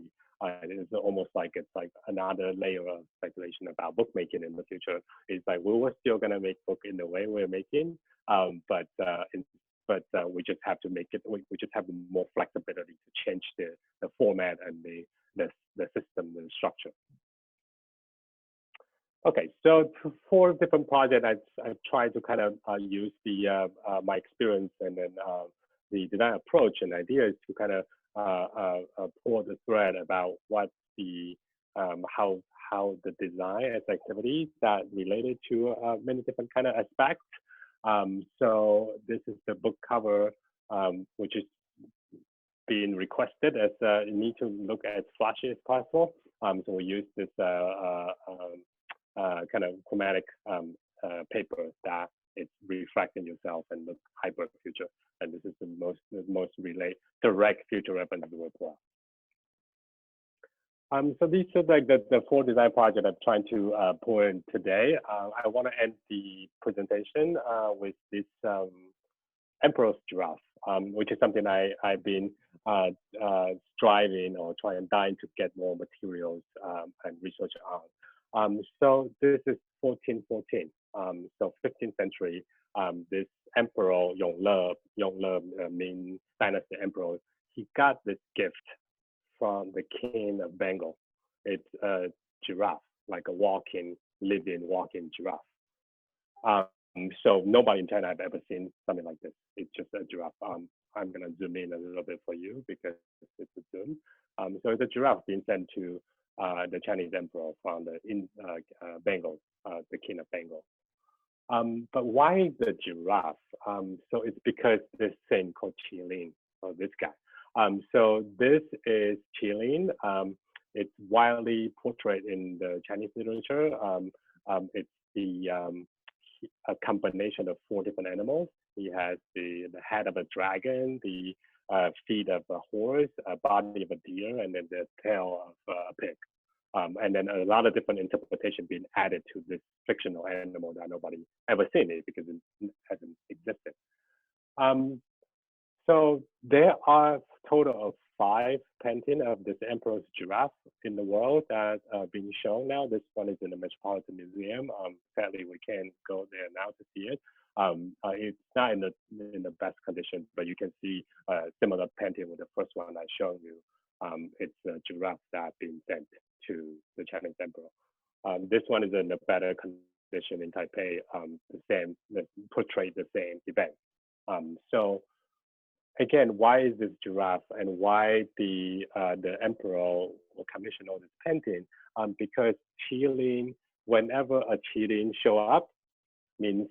It's almost like it's like another layer of speculation about bookmaking in the future. It's like we were still gonna make book in the way we're making, but we just have to make it. We just have more flexibility to change the format and the system, the structure. Okay, so for different projects, I tried to kind of use my experience and then the design approach and ideas to kind of pull the thread about what how the design as activities that related to many different kind of aspects. So this is the book cover, which is being requested as you need to look as flashy as possible. So we use this kind of chromatic paper that it's reflecting yourself and look hyper future. And this is the most direct future reference we will. So these are like the 4 design projects I'm trying to pull in today. I want to end the presentation with this Emperor's Giraffe, which is something I've been striving or trying to get more materials and research So this is 1414. So 15th century. This emperor Yongle, Ming Dynasty emperor, he got this gift from the king of Bengal. It's a giraffe, like a living walking giraffe. So nobody in China have ever seen something like this. It's just a giraffe. I'm gonna zoom in a little bit for you because it's a zoom. So it's a giraffe being sent to the Chinese emperor from Bengal, the king of Bengal. But why the giraffe? So it's because this thing called Qilin, or this guy. So this is Qilin. It's widely portrayed in the Chinese literature. It's a combination of 4 different animals. He has the head of a dragon, the feet of a horse, a body of a deer, and then the tail of a pig. And then a lot of different interpretation being added to this fictional animal that nobody ever seen it because it hasn't existed. So there are a total of 5 paintings of this emperor's giraffe in the world that are being shown now. This one is in the Metropolitan Museum. Sadly, we can't go there now to see it. It's not in the best condition, but you can see a similar painting with the first one I showed you. It's a giraffe that being sent to the Chinese emperor. This one is in a better condition in Taipei. Portray the same event. So again, why is this giraffe and why the emperor commissioned all this painting? Because Qilin, whenever a Qilin show up, means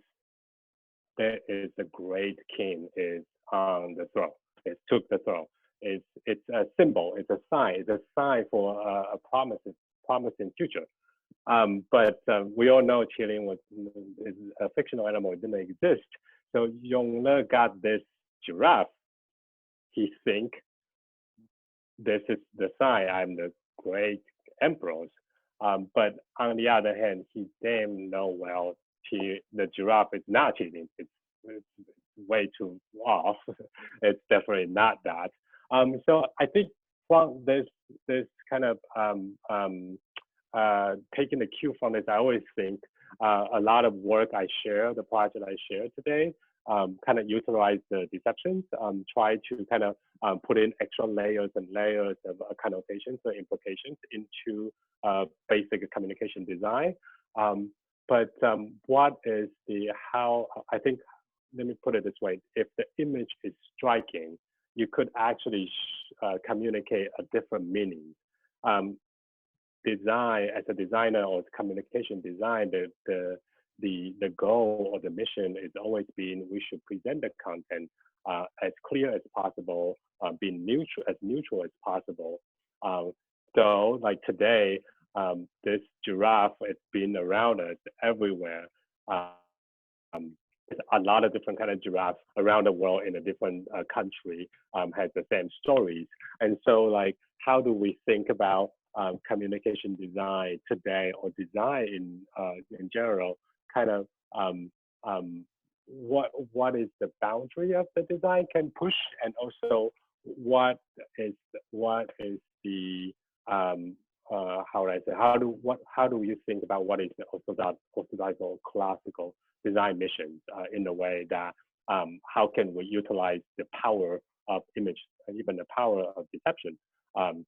there is a great king is on the throne. It took the throne. It's a symbol. It's a sign. It's a sign for a promising future. But we all know Qilin is a fictional animal. It didn't exist. So Yongle got this giraffe. He think this is the sign. I'm the great emperor. But on the other hand, he damn know well the giraffe is not Qilin. It's way too off. It's definitely not that. So I think from this kind of taking the cue from this, I always think a lot of work I share, the project I share today, kind of utilize the deceptions, try to kind of put in extra layers and layers of connotations or implications into basic communication design. But what is I think, let me put it this way, if the image is striking, you could actually communicate a different meaning. Design, as a designer or communication design, the goal or the mission is always been we should present the content as clear as possible, being neutral as possible. So like today, this giraffe has been around us everywhere. A lot of different kind of giraffes around the world in a different country has the same stories. And so like, how do we think about communication design today, or design in general? Kind of what is the boundary of the design can push, and also what is the how would I say, how do you think about what is the orthodox or classical design missions in a way that how can we utilize the power of image and even the power of deception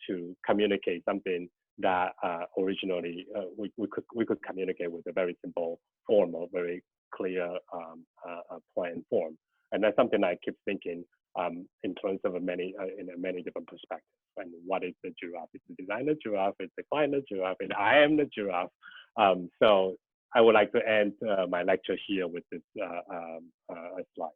to communicate something that originally we could communicate with a very simple form or very clear plain form. And that's something I keep thinking in terms of many different perspectives. And what is the giraffe? It's the designer giraffe, it's the client giraffe, and I am the giraffe. So I would like to end my lecture here with this slide.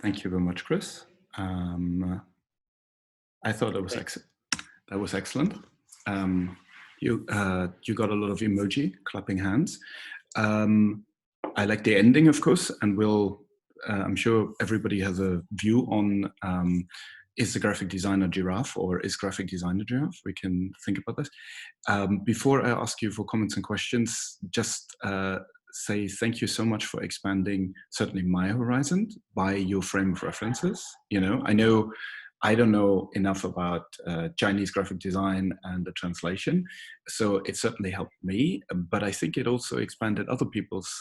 Thank you very much, Chris. I thought that was excellent. You got a lot of emoji, clapping hands. I like the ending, of course, and I'm sure everybody has a view on is the graphic designer giraffe, or is graphic designer giraffe? We can think about this. Before I ask you for comments and questions, just say thank you so much for expanding certainly my horizon by your frame of references. You know, I don't know enough about Chinese graphic design and the translation, so it certainly helped me, but I think it also expanded other people's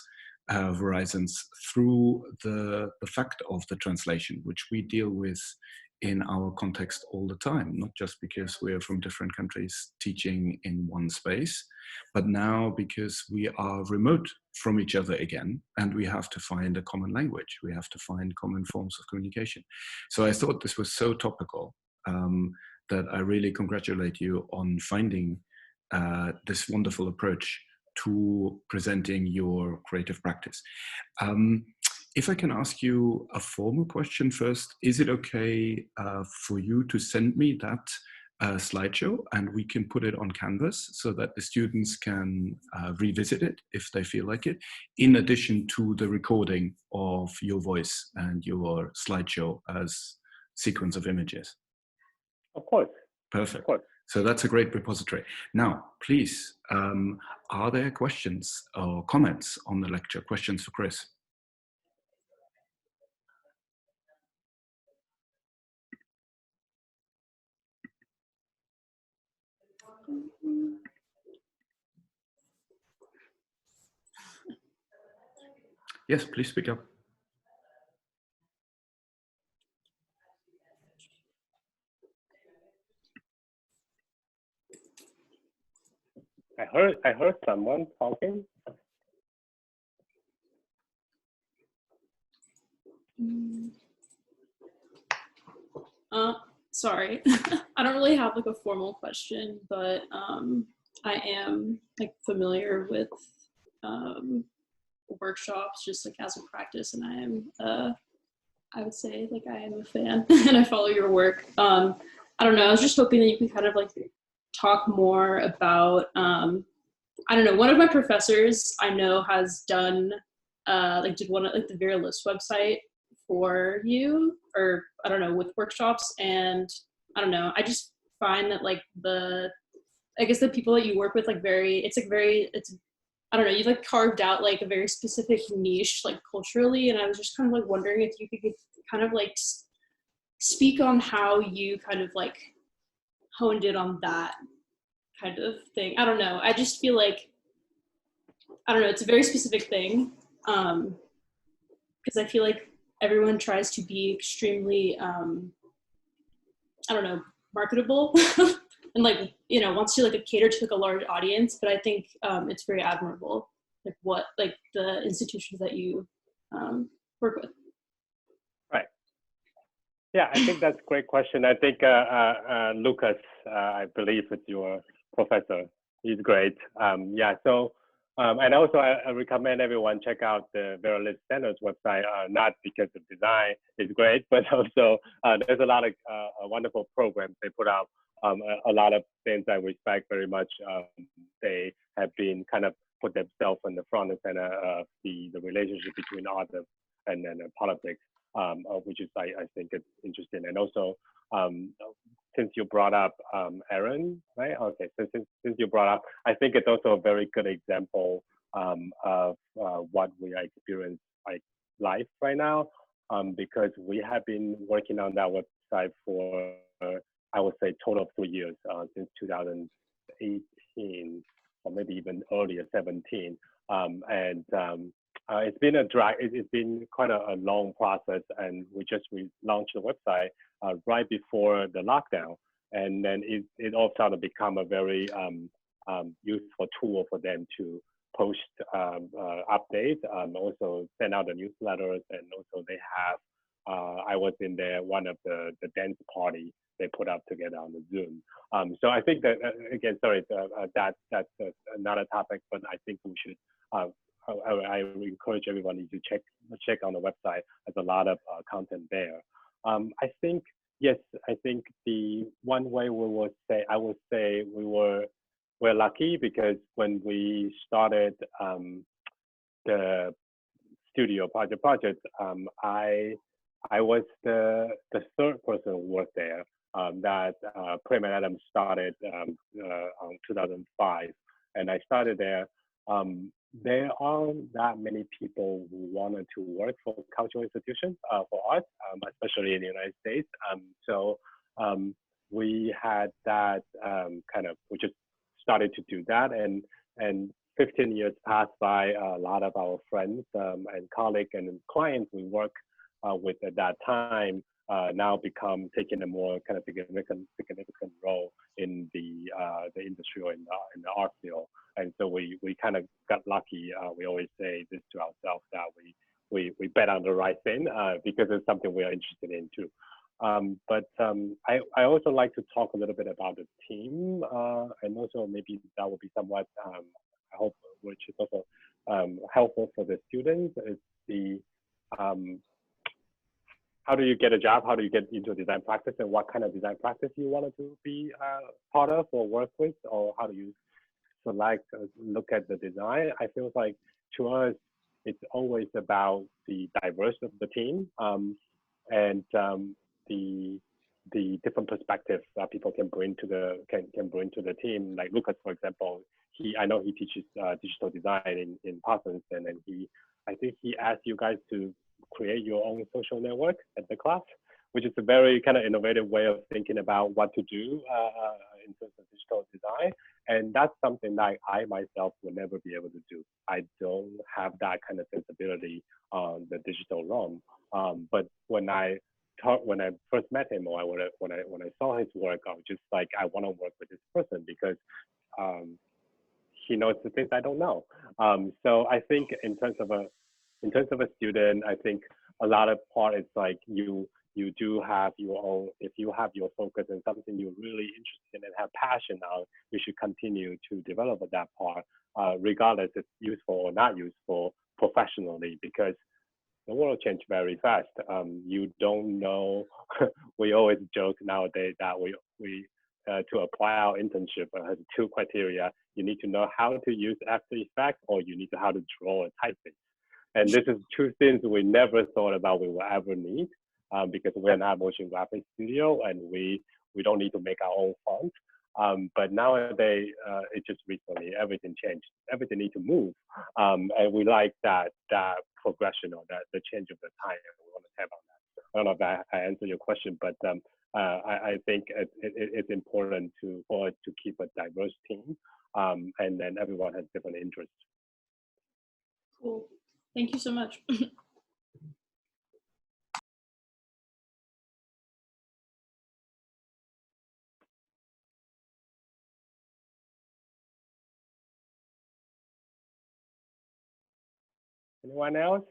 horizons through the fact of the translation, which we deal with in our context all the time, not just because we're from different countries teaching in one space, but now because we are remote from each other again, and we have to find a common language. We have to find common forms of communication. So I thought this was so topical that I really congratulate you on finding this wonderful approach to presenting your creative practice. If I can ask you a formal question first, is it okay for you to send me that slideshow and we can put it on Canvas so that the students can revisit it if they feel like it, in addition to the recording of your voice and your slideshow as sequence of images? Of course. Perfect. Of course. So that's a great repository. Now, please, are there questions or comments on the lecture? Questions for Chris? Yes, please speak up. I heard someone talking. Sorry, I don't really have like a formal question, but I am like familiar with workshops just like as a practice, and I am I would say like I am a fan and I follow your work. I don't know, I was just hoping that you could kind of like talk more about I don't know, one of my professors I know has done like did one like the Veralist website for you, or I don't know, with workshops, and I don't know, I just find that like I guess the people that you work with, like it's I don't know, you've like carved out like a very specific niche like culturally, and I was just kind of like wondering if you could kind of like speak on how you kind of like honed in on that kind of thing. I don't know, I just feel like, I don't know, it's a very specific thing, because I feel like everyone tries to be extremely, I don't know, marketable and like, you know, wants to like cater to like a large audience, but I think it's very admirable, like what, like the institutions that you work with. Right. Yeah, I think that's a great question. I think Lucas, I believe it's your professor. He's great. Yeah, so, and also I recommend everyone check out the Veralist Center's website, not because the design is great, but also there's a lot of wonderful programs they put out. A lot of things I respect very much. They have been kind of put themselves in the front and center of the relationship between art and politics, which is I think it's interesting. And also, since you brought up Aaron, right? Okay, so since you brought up, I think it's also a very good example of what we are experiencing like live right now, because we have been working on that website for I would say total of 3 years, since 2018 or maybe even earlier 17, and it's been it's been quite a long process, and we launched the website right before the lockdown, and then it all started to become a very useful tool for them to post updates, also send out the newsletters, and also they have I was in there one of the dance party they put up together on the Zoom. So I think that again, sorry, that's another topic, but I think we should. I encourage everybody to check on the website. There's a lot of content there. I think yes. I think the one way I would say we're lucky, because when we started the studio project, I I was the third person who worked there. That Prem and Adam started on 2005, and I started there. There aren't that many people who wanted to work for cultural institutions for art, especially in the United States. So we had that we just started to do that, and 15 years passed by. A lot of our friends and colleagues and clients we work with at that time now taking a more kind of significant role in the industry or in the art field. And so we kind of got lucky. We always say this to ourselves that we bet on the right thing because it's something we are interested in too. But I also like to talk a little bit about the team, and also maybe that will be somewhat, I hope, which is also helpful for the students, is the how do you get a job? How do you get into a design practice, and what kind of design practice you wanted to be part of or work with, or how do you select, look at the design? I feel like to us, it's always about the diversity of the team and the different perspectives that people can bring to the team. Like Lucas, for example, I know he teaches digital design in Parsons, and then I think he asked you guys to create your own social network at the class, which is a very kind of innovative way of thinking about what to do in terms of digital design. And that's something that I myself will never be able to do. I don't have that kind of sensibility on the digital realm. But when I first met him, or when I saw his work, I was just like, I want to work with this person because he knows the things I don't know. So I think in terms of a student, I think a lot of part is like you do have your own. If you have your focus and something you're really interested in and have passion on, you should continue to develop that part, regardless if it's useful or not useful professionally, because the world changed very fast. You don't know. We always joke nowadays that we to apply our internship has two criteria. You need to know how to use After Effects, or you need to know how to draw a typeface. And this is two things we never thought about we will ever need, because we're not a motion graphics studio and we don't need to make our own font. But nowadays, it just recently, everything changed. Everything needs to move. And we like that progression, or the change of the time we want to have on that. I don't know if I answered your question, but I think it's important for us to keep a diverse team, and then everyone has different interests. Cool. Thank you so much. Anyone else?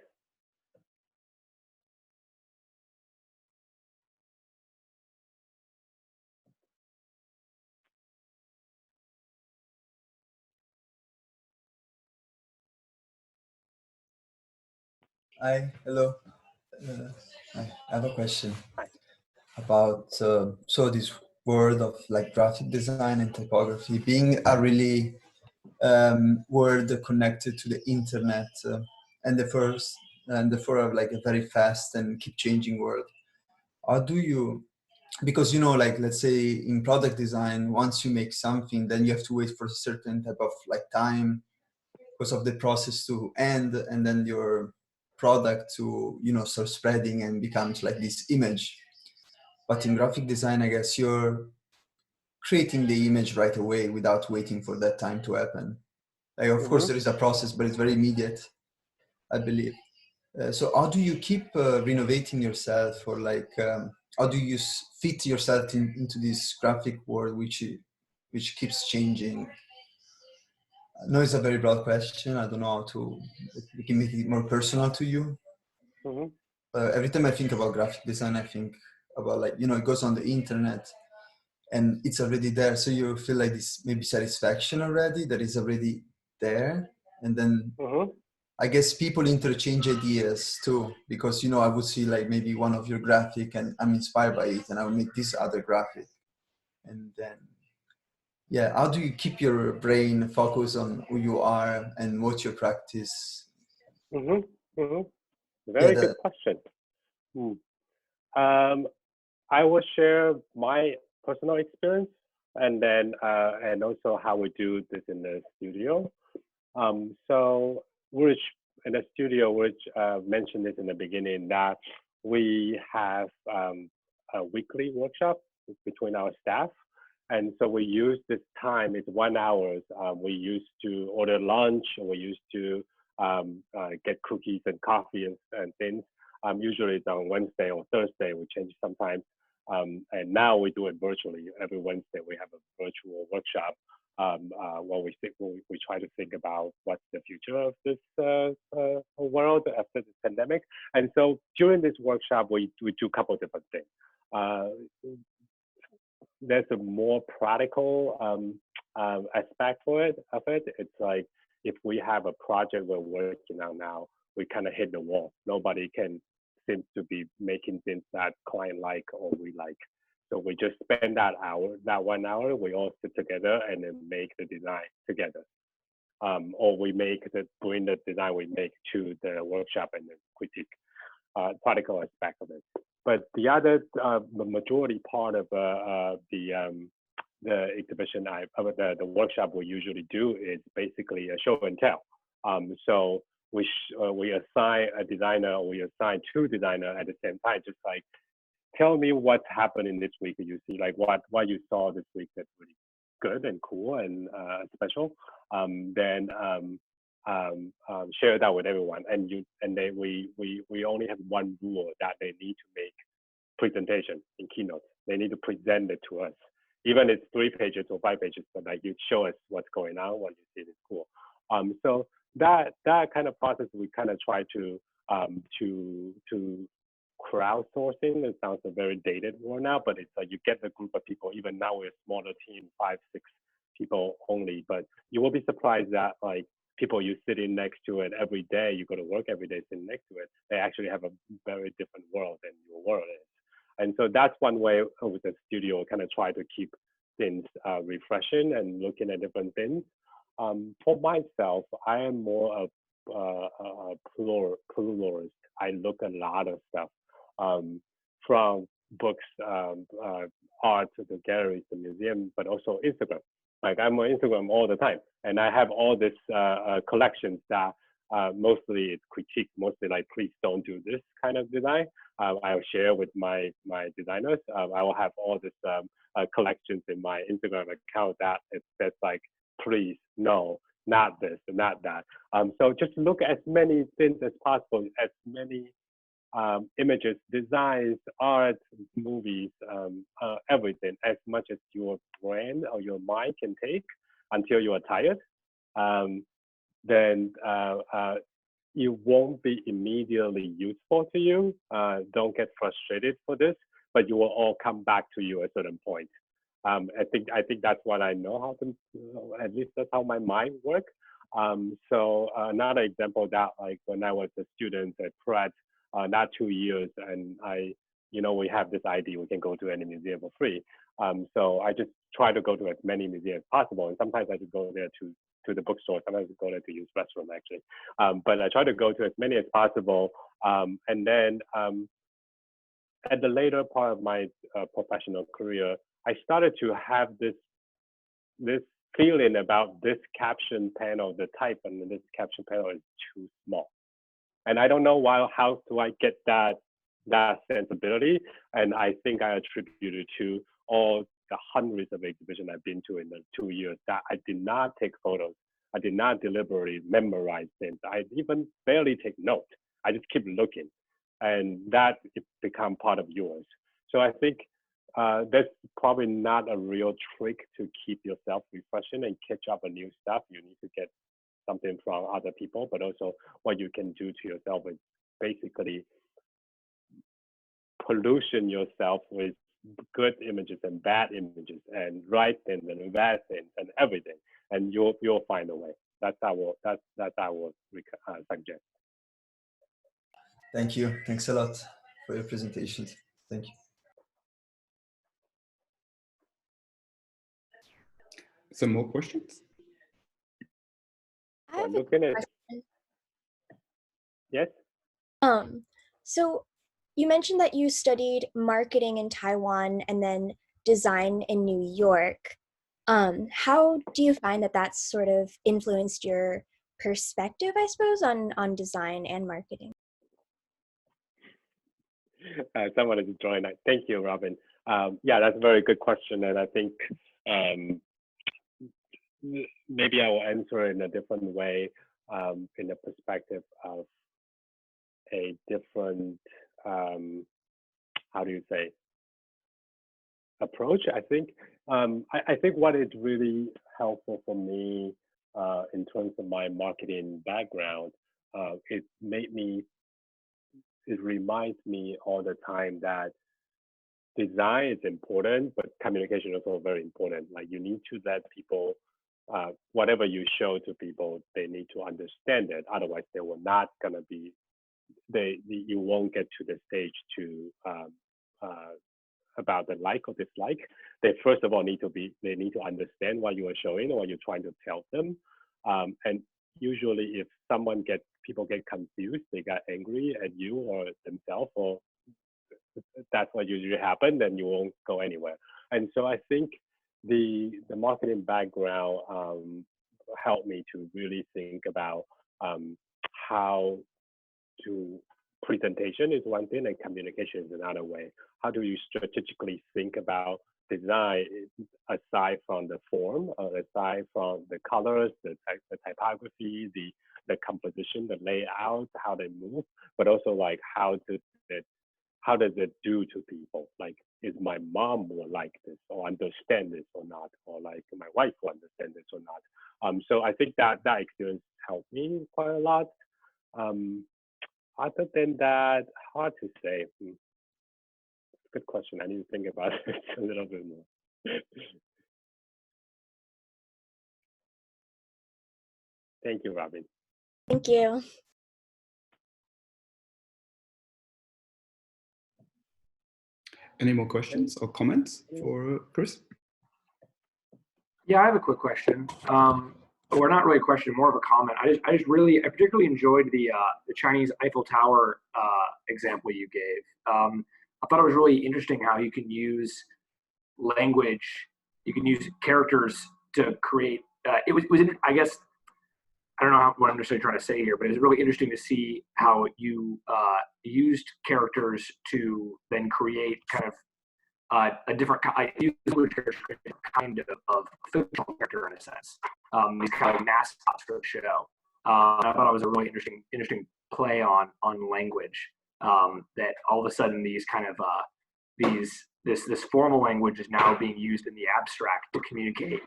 Hi, hello. I have a question about so this word of like graphic design and typography being a really word connected to the internet and therefore like a very fast and keep changing world. How do you, because like let's say in product design, once you make something, then you have to wait for a certain type of like time because of the process to end, and then your product to start spreading and becomes like this image. But in graphic design, I guess you're creating the image right away without waiting for that time to happen. Like, of course there is a process, but it's very immediate, I believe. So how do you keep renovating yourself, or like how do you fit yourself into this graphic world which keeps changing? I know it's a very broad question. I don't know how to make it more personal to you. Every time I think about graphic design, I think about like, it goes on the internet and it's already there. So you feel like this maybe satisfaction already that is already there. And then I guess people interchange ideas too, because, I would see like maybe one of your graphic and I'm inspired by it and I will make this other graphic. And then, yeah, how do you keep your brain focused on who you are and what you practice? Very good question. I will share my personal experience and then and also how we do this in the studio. So Ulrich in the studio, which mentioned this in the beginning, that we have a weekly workshop between our staff. And so we use this time, it's 1 hour. We used to order lunch, and we used to get cookies and coffee and things. Usually it's on Wednesday or Thursday, we change sometimes. And now we do it virtually. Every Wednesday we have a virtual workshop where we try to think about what's the future of this world after the pandemic. And so during this workshop, we do a couple of different things. There's a more practical aspect of it. It's like if we have a project we're working on now, we kind of hit the wall. Nobody can seem to be making things that client like or we like. So we just spend that 1 hour, we all sit together and then make the design together. Or we bring the design we make to the workshop and then critique practical aspect of it. But the other, the majority part of the exhibition, the workshop we usually do is basically a show and tell. So we assign a designer, or we assign 2 designers at the same time, just like, tell me what's happening this week. You see, like what you saw this week that's really good and cool and special. Then share that with everyone. And we only have one rule, that they need to make presentation in keynote. They need to present it to us, even if it's 3 pages or 5 pages. But like, you show us what's going on, what you see is cool. So that kind of process we kind of try to crowdsourcing. It sounds a very dated word now, but it's like you get a group of people. Even now we're a smaller team, 5, 6 people only, but you will be surprised that like people you sitting next to it every day, you go to work every day sitting next to it, they actually have a very different world than your world is. And so that's one way with the studio, kind of try to keep things refreshing and looking at different things. For myself, I am more a pluralist. I look at a lot of stuff. From books, art, to the galleries, the museum, but also Instagram. Like I'm on Instagram all the time, and I have all this collections that mostly it's critique, mostly like, please don't do this kind of design. I'll share with my designers. I will have all this collections in my Instagram account that it says like, please, no, not this and not that. So just look at as many things as possible, as many images, designs, art, movies, everything, as much as your brain or your mind can take until you are tired. Then it won't be immediately useful to you. Don't get frustrated for this, but you will all come back to you at a certain point. I think that's what I know how to, at least that's how my mind works. So another example that, like when I was a student at Pratt, not 2 years, and we have this idea we can go to any museum for free. So I just try to go to as many museums as possible, and sometimes I just go there to the bookstore. Sometimes I go there to use restroom actually. But I try to go to as many as possible, and then at the later part of my professional career, I started to have this feeling about this caption panel, the type and this caption panel is too small. And I don't know how do I get that sensibility. And I think I attribute it to all the hundreds of exhibitions I've been to in the 2 years that I did not take photos. I did not deliberately memorize things. I even barely take notes. I just keep looking, and that it become part of yours. So I think that's probably not a real trick to keep yourself refreshing and catch up on new stuff. You need to get something from other people, but also what you can do to yourself is basically pollution yourself with good images and bad images and right things and bad things and everything, and you'll find a way. That's I would suggest. Thank you. Thanks a lot for your presentations. Thank you. Some more questions? I have a question. Yes. So you mentioned that you studied marketing in Taiwan and then design in New York. How do you find that that's sort of influenced your perspective, I suppose, on design and marketing? Someone is joining. Thank you, Robin. Yeah, that's a very good question, and I think maybe I will answer it in a different way, in the perspective of a different, how do you say, approach. I think I think what is really helpful for me in terms of my marketing background, it reminds me all the time that design is important, but communication is also very important. Like you need to let people, whatever you show to people, they need to understand it. Otherwise, they will not gonna be. You won't get to the stage to about the like or dislike. They first of all need to understand what you are showing or what you're trying to tell them. And usually, if people get confused, they got angry at you or themselves, or that's what usually happens, then you won't go anywhere. And so I think the marketing background helped me to really think about how to presentation is one thing and communication is another way. How do you strategically think about design aside from the form, aside from the colors, the typography, the composition, the layout, how they move, but also like how does it do to people? Like, is my mom will like this or understand this or not, or like my wife will understand this or not? So I think that experience helped me quite a lot. Other than that, hard to say. Good question. I need to think about it a little bit more. Thank you, Robin. Thank you. Any more questions or comments for Chris? Yeah, I have a quick question. Or not really a question, more of a comment. I particularly enjoyed the Chinese Eiffel Tower example you gave. I thought it was really interesting how you can use language, you can use characters to create. It was I guess I don't know what I'm necessarily trying to say here, but it was really interesting to see how you used characters to then create kind of a different kind of fictional character in a sense. These kind of mascots for the show. I thought it was a really interesting play on language. That all of a sudden these kind of this formal language is now being used in the abstract to communicate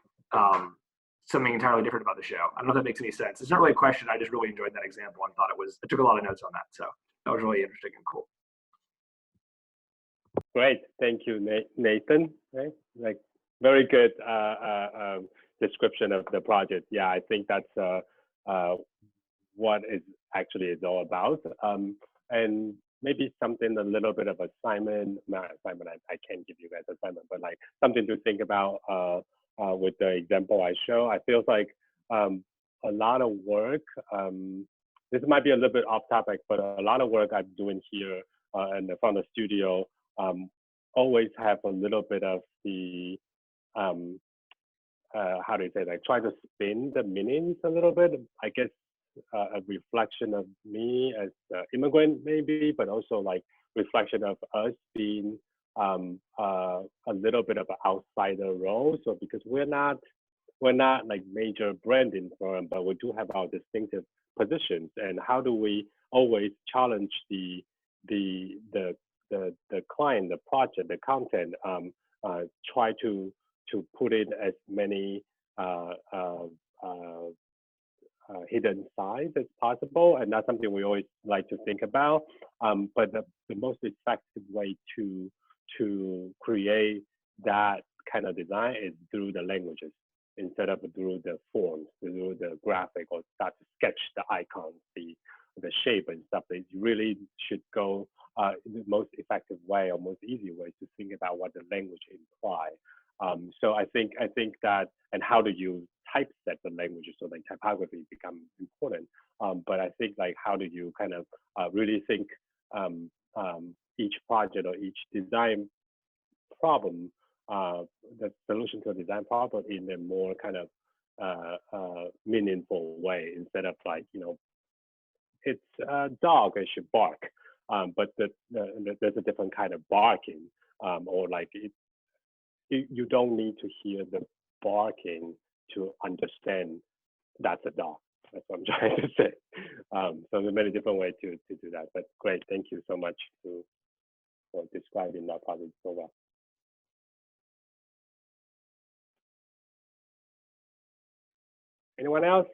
something entirely different about the show. I don't know if that makes any sense. It's not really a question. I just really enjoyed that example and thought I took a lot of notes on that. So that was really interesting and cool. Great, thank you, Nathan. Right? Like very good description of the project. Yeah, I think that's what it actually is all about. And maybe something a little bit of assignment. Not assignment. I can't give you guys assignment, but like something to think about with the example I show. I feel like a lot of work. This might be a little bit off topic, but a lot of work I'm doing here in the front of the studio. Always have a little bit of the how do you say, like try to spin the meanings a little bit. I guess a reflection of me as an immigrant maybe, but also like reflection of us being a little bit of an outsider role. So because we're not like major branding firm, but we do have our distinctive positions. And how do we always challenge the client, the project, the content, try to put in as many hidden sides as possible, and that's something we always like to think about. But the most effective way to create that kind of design is through the languages instead of through the forms, through the graphic, or start to sketch the icons, the shape and stuff. That you really should go the most effective way or most easy way to think about what the language implies. So I think that, and how do you typeset the languages so that typography becomes important. But I think like how do you kind of really think each project or each design problem, the solution to a design problem in a more kind of meaningful way, instead of like, it's a dog, it should bark, but there's a different kind of barking, or like you don't need to hear the barking to understand that's a dog. That's what I'm trying to say. So there are many different ways to do that. But great, thank you so much for describing that project so well. Anyone else?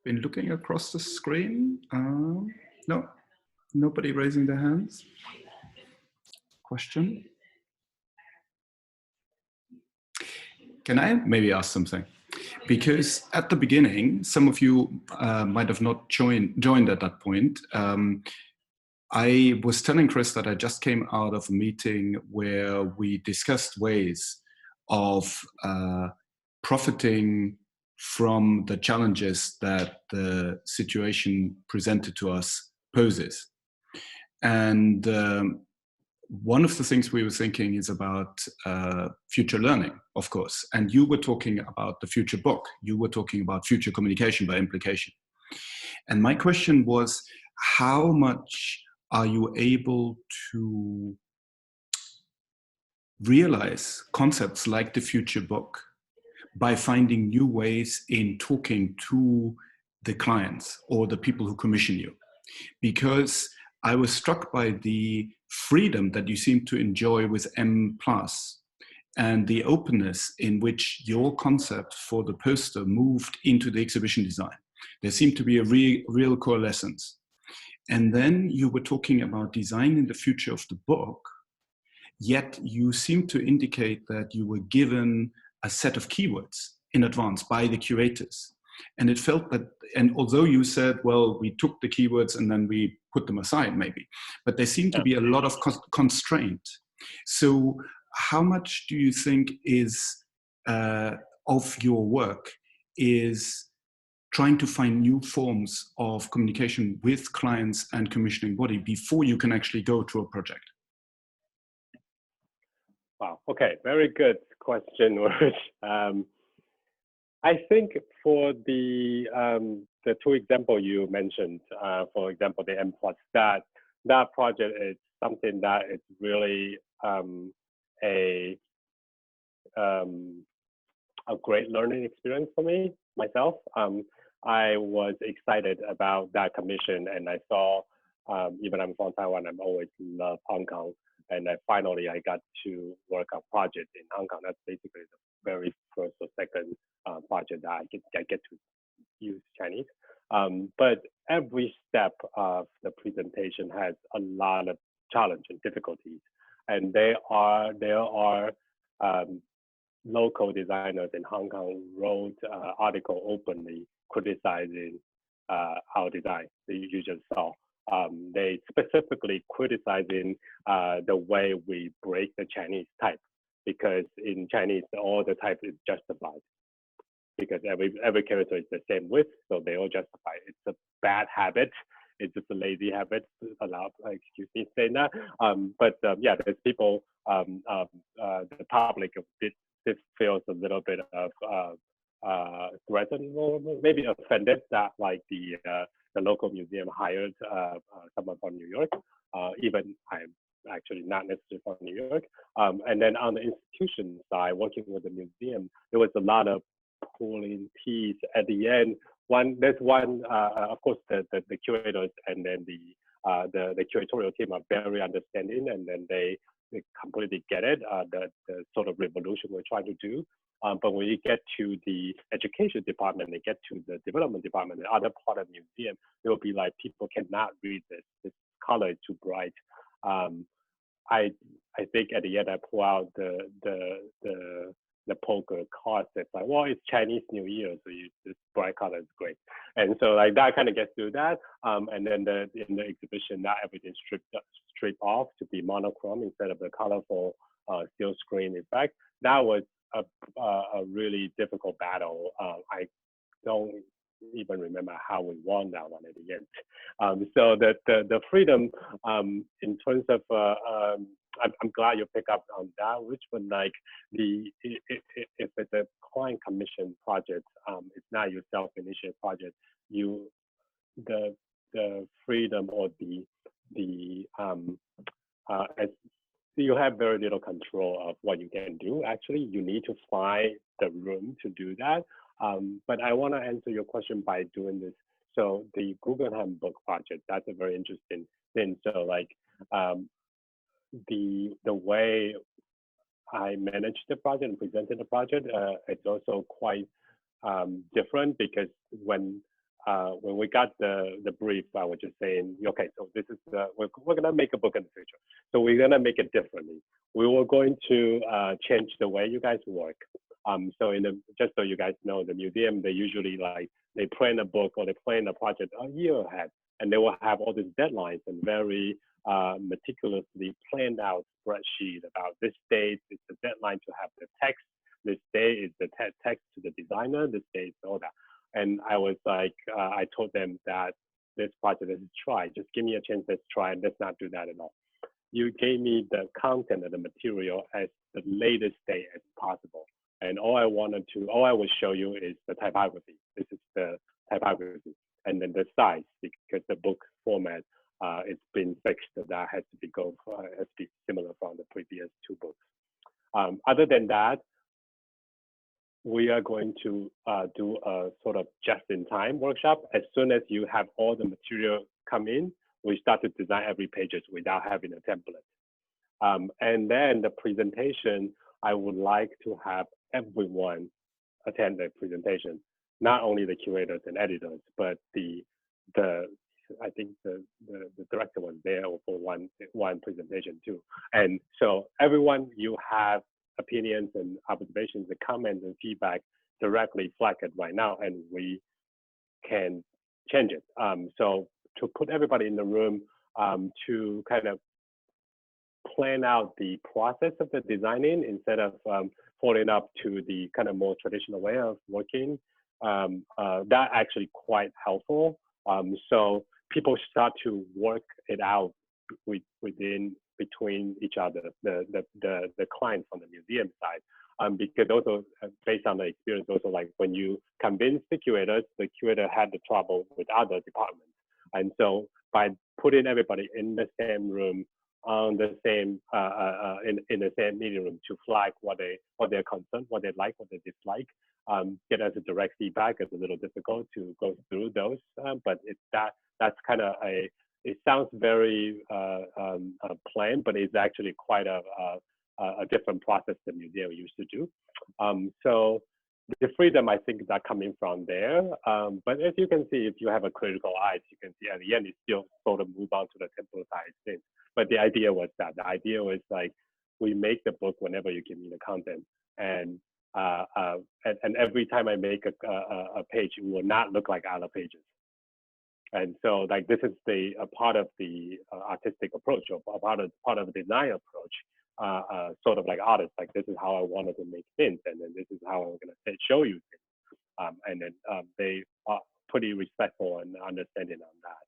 Been looking across the screen. No, nobody raising their hands. Question? Can I maybe ask something? Because at the beginning, some of you might have not joined at that point. I was telling Chris that I just came out of a meeting where we discussed ways of profiting from the challenges that the situation presented to us poses. And one of the things we were thinking is about future learning, of course. And you were talking about the future book. You were talking about future communication by implication. And my question was, how much are you able to realize concepts like the future book by finding new ways in talking to the clients or the people who commission you? Because I was struck by the freedom that you seem to enjoy with M+, and the openness in which your concept for the poster moved into the exhibition design. There seemed to be a real coalescence. And then you were talking about designing the future of the book, yet you seem to indicate that you were given a set of keywords in advance by the curators. And it felt that, and although you said, well, we took the keywords and then we put them aside maybe, but there seemed to be a lot of constraint. So how much do you think is of your work is trying to find new forms of communication with clients and commissioning body before you can actually go to a project? Wow, okay, very good question, Ulrich. I think for the two examples you mentioned, for example, the M+, that project is something that is really a great learning experience for me, myself. I was excited about that commission, and I saw, even I'm from Taiwan, I've always loved Hong Kong, and finally I got to work on a project in Hong Kong. That's basically the very first or second project that I get to use Chinese. But every step of the presentation has a lot of challenge and difficulties, and there are local designers in Hong Kong wrote article openly criticizing our design that you just saw. They specifically criticizing the way we break the Chinese type, because in Chinese all the type is justified, because every character is the same width, so they all justify. It's a bad habit. It's just a lazy habit. Excuse me saying that. Yeah, there's people. The public this feels a little bit of threatened or maybe offended that like the local museum hired someone from New York. Even I'm actually not necessarily from New York. And then on the institution side, working with the museum, there was a lot of pulling teeth at the end. There's one, of course, the curators and then the curatorial team are very understanding, and then they completely get it, the sort of revolution we're trying to do. But when you get to the education department, they get to the development department, the other part of the museum, it will be like, people cannot read this. This color is too bright. I think at the end I pull out the poker card that's like, well, it's Chinese New Year, so this bright color is great. And so like that kind of gets through that. And then in the exhibition, now everything's stripped off to be monochrome instead of the colorful still screen effect. That was a really difficult battle. I don't even remember how we won that one at the end. So the freedom in terms of I'm glad you pick up on that, which was like if it's a client commission project, it's not your self-initiated project, the freedom or as you have very little control of what you can do. Actually, you need to find the room to do that. But I want to answer your question by doing this. So the Guggenheim book project, that's a very interesting thing. So like the way I managed the project and presented the project, it's also quite different, because when we got the brief, I was just saying, okay, so this is we're gonna make a book in the future. So we're gonna make it differently. We were going to change the way you guys work. So just so you guys know, the museum, they usually they plan a book or they plan a project a year ahead, and they will have all these deadlines and very meticulously planned out spreadsheet about this date is the deadline to have the text, this day is the text to the designer, this day is all that. And I was like, I told them that this project, let's try, just give me a chance, let's try, and let's not do that at all. You gave me the content of the material as the latest day as possible. And all I will show you is the typography. This is the typography. And then the size, because the book format, it's been fixed. That has to be similar from the previous two books. Other than that, we are going to do a sort of just-in-time workshop. As soon as you have all the material come in, we start to design every pages without having a template. And then the presentation, I would like to have everyone attend the presentation, not only the curators and editors, but I think the director was there for one presentation too. And so everyone, you have opinions and observations and comments and feedback directly flagged right now, and we can change it. So to put everybody in the room to kind of plan out the process of the designing instead of following up to the kind of more traditional way of working, that actually quite helpful. So people start to work it out between each other, the clients on the museum side, because also based on the experience, also like when you convince the curator had the trouble with other departments, and so by putting everybody in the same room, on the same in the same meeting room to flag what they're concerned, what they like, what they dislike, get us a direct feedback. It's a little difficult to go through those, but that's kind of it sounds very planned, but it's actually quite a different process the museum used to do. So the freedom, I think, that coming from there. But as you can see, if you have a critical eye, you can see at the end, it still sort of move on to the templatized thing. But the idea was like, we make the book whenever you give me the content, and every time I make a page, it will not look like other pages. And so like this is a part of the artistic approach, or part of the design approach, sort of like artists, like this is how I wanted to make things, and then this is how I'm going to show you things. And then they are pretty respectful and understanding on that.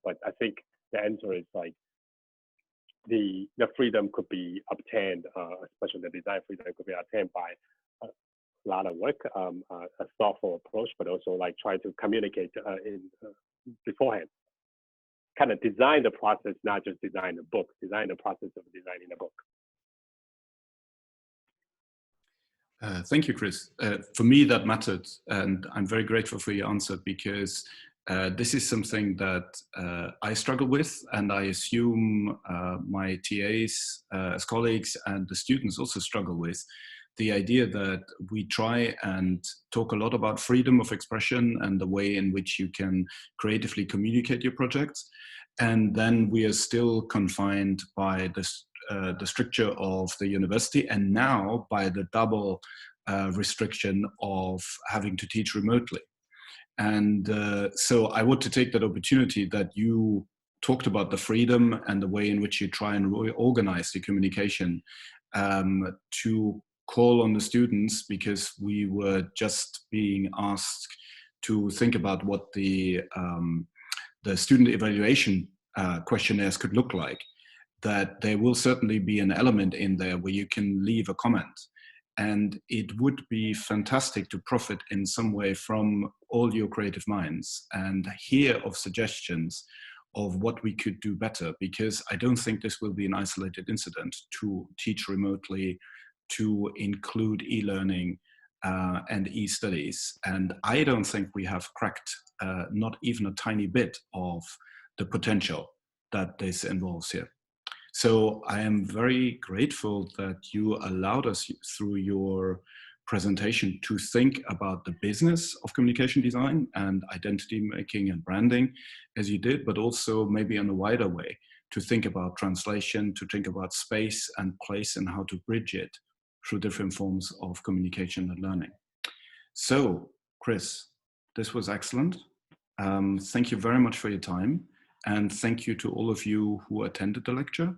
But I think the answer is like the freedom could be obtained, especially the design freedom could be obtained by a lot of work, a thoughtful approach, but also like try to communicate beforehand, kind of design the process, not just design the book, design the process of designing a book. Thank you, Chris. For me, that mattered, and I'm very grateful for your answer, because this is something that I struggle with, and I assume my TAs as colleagues and the students also struggle with. The idea that we try and talk a lot about freedom of expression and the way in which you can creatively communicate your projects, and then we are still confined by the stricture of the university, and now by the double restriction of having to teach remotely. And so I want to take that opportunity that you talked about the freedom and the way in which you try and organize the communication to call on the students, because we were just being asked to think about what the student evaluation questionnaires could look like, that there will certainly be an element in there where you can leave a comment. And it would be fantastic to profit in some way from all your creative minds and hear of suggestions of what we could do better, because I don't think this will be an isolated incident to teach remotely, to include e-learning and e-studies. And I don't think we have cracked not even a tiny bit of the potential that this involves here. So I am very grateful that you allowed us through your presentation to think about the business of communication design and identity making and branding as you did, but also maybe in a wider way to think about translation, to think about space and place and how to bridge it through different forms of communication and learning. So, Chris, this was excellent. Thank you very much for your time. And thank you to all of you who attended the lecture.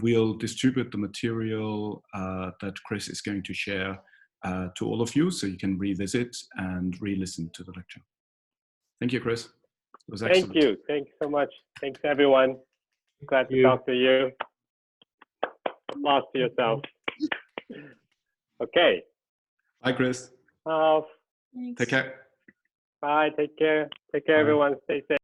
We'll distribute the material that Chris is going to share to all of you, so you can revisit and re-listen to the lecture. Thank you, Chris. It was excellent. Thank you. Thanks so much. Thanks, everyone. Glad to talk to you. Lost to yourself. Okay. Bye, Chris. Take care. Bye. Take care. Take care, everyone. Stay safe.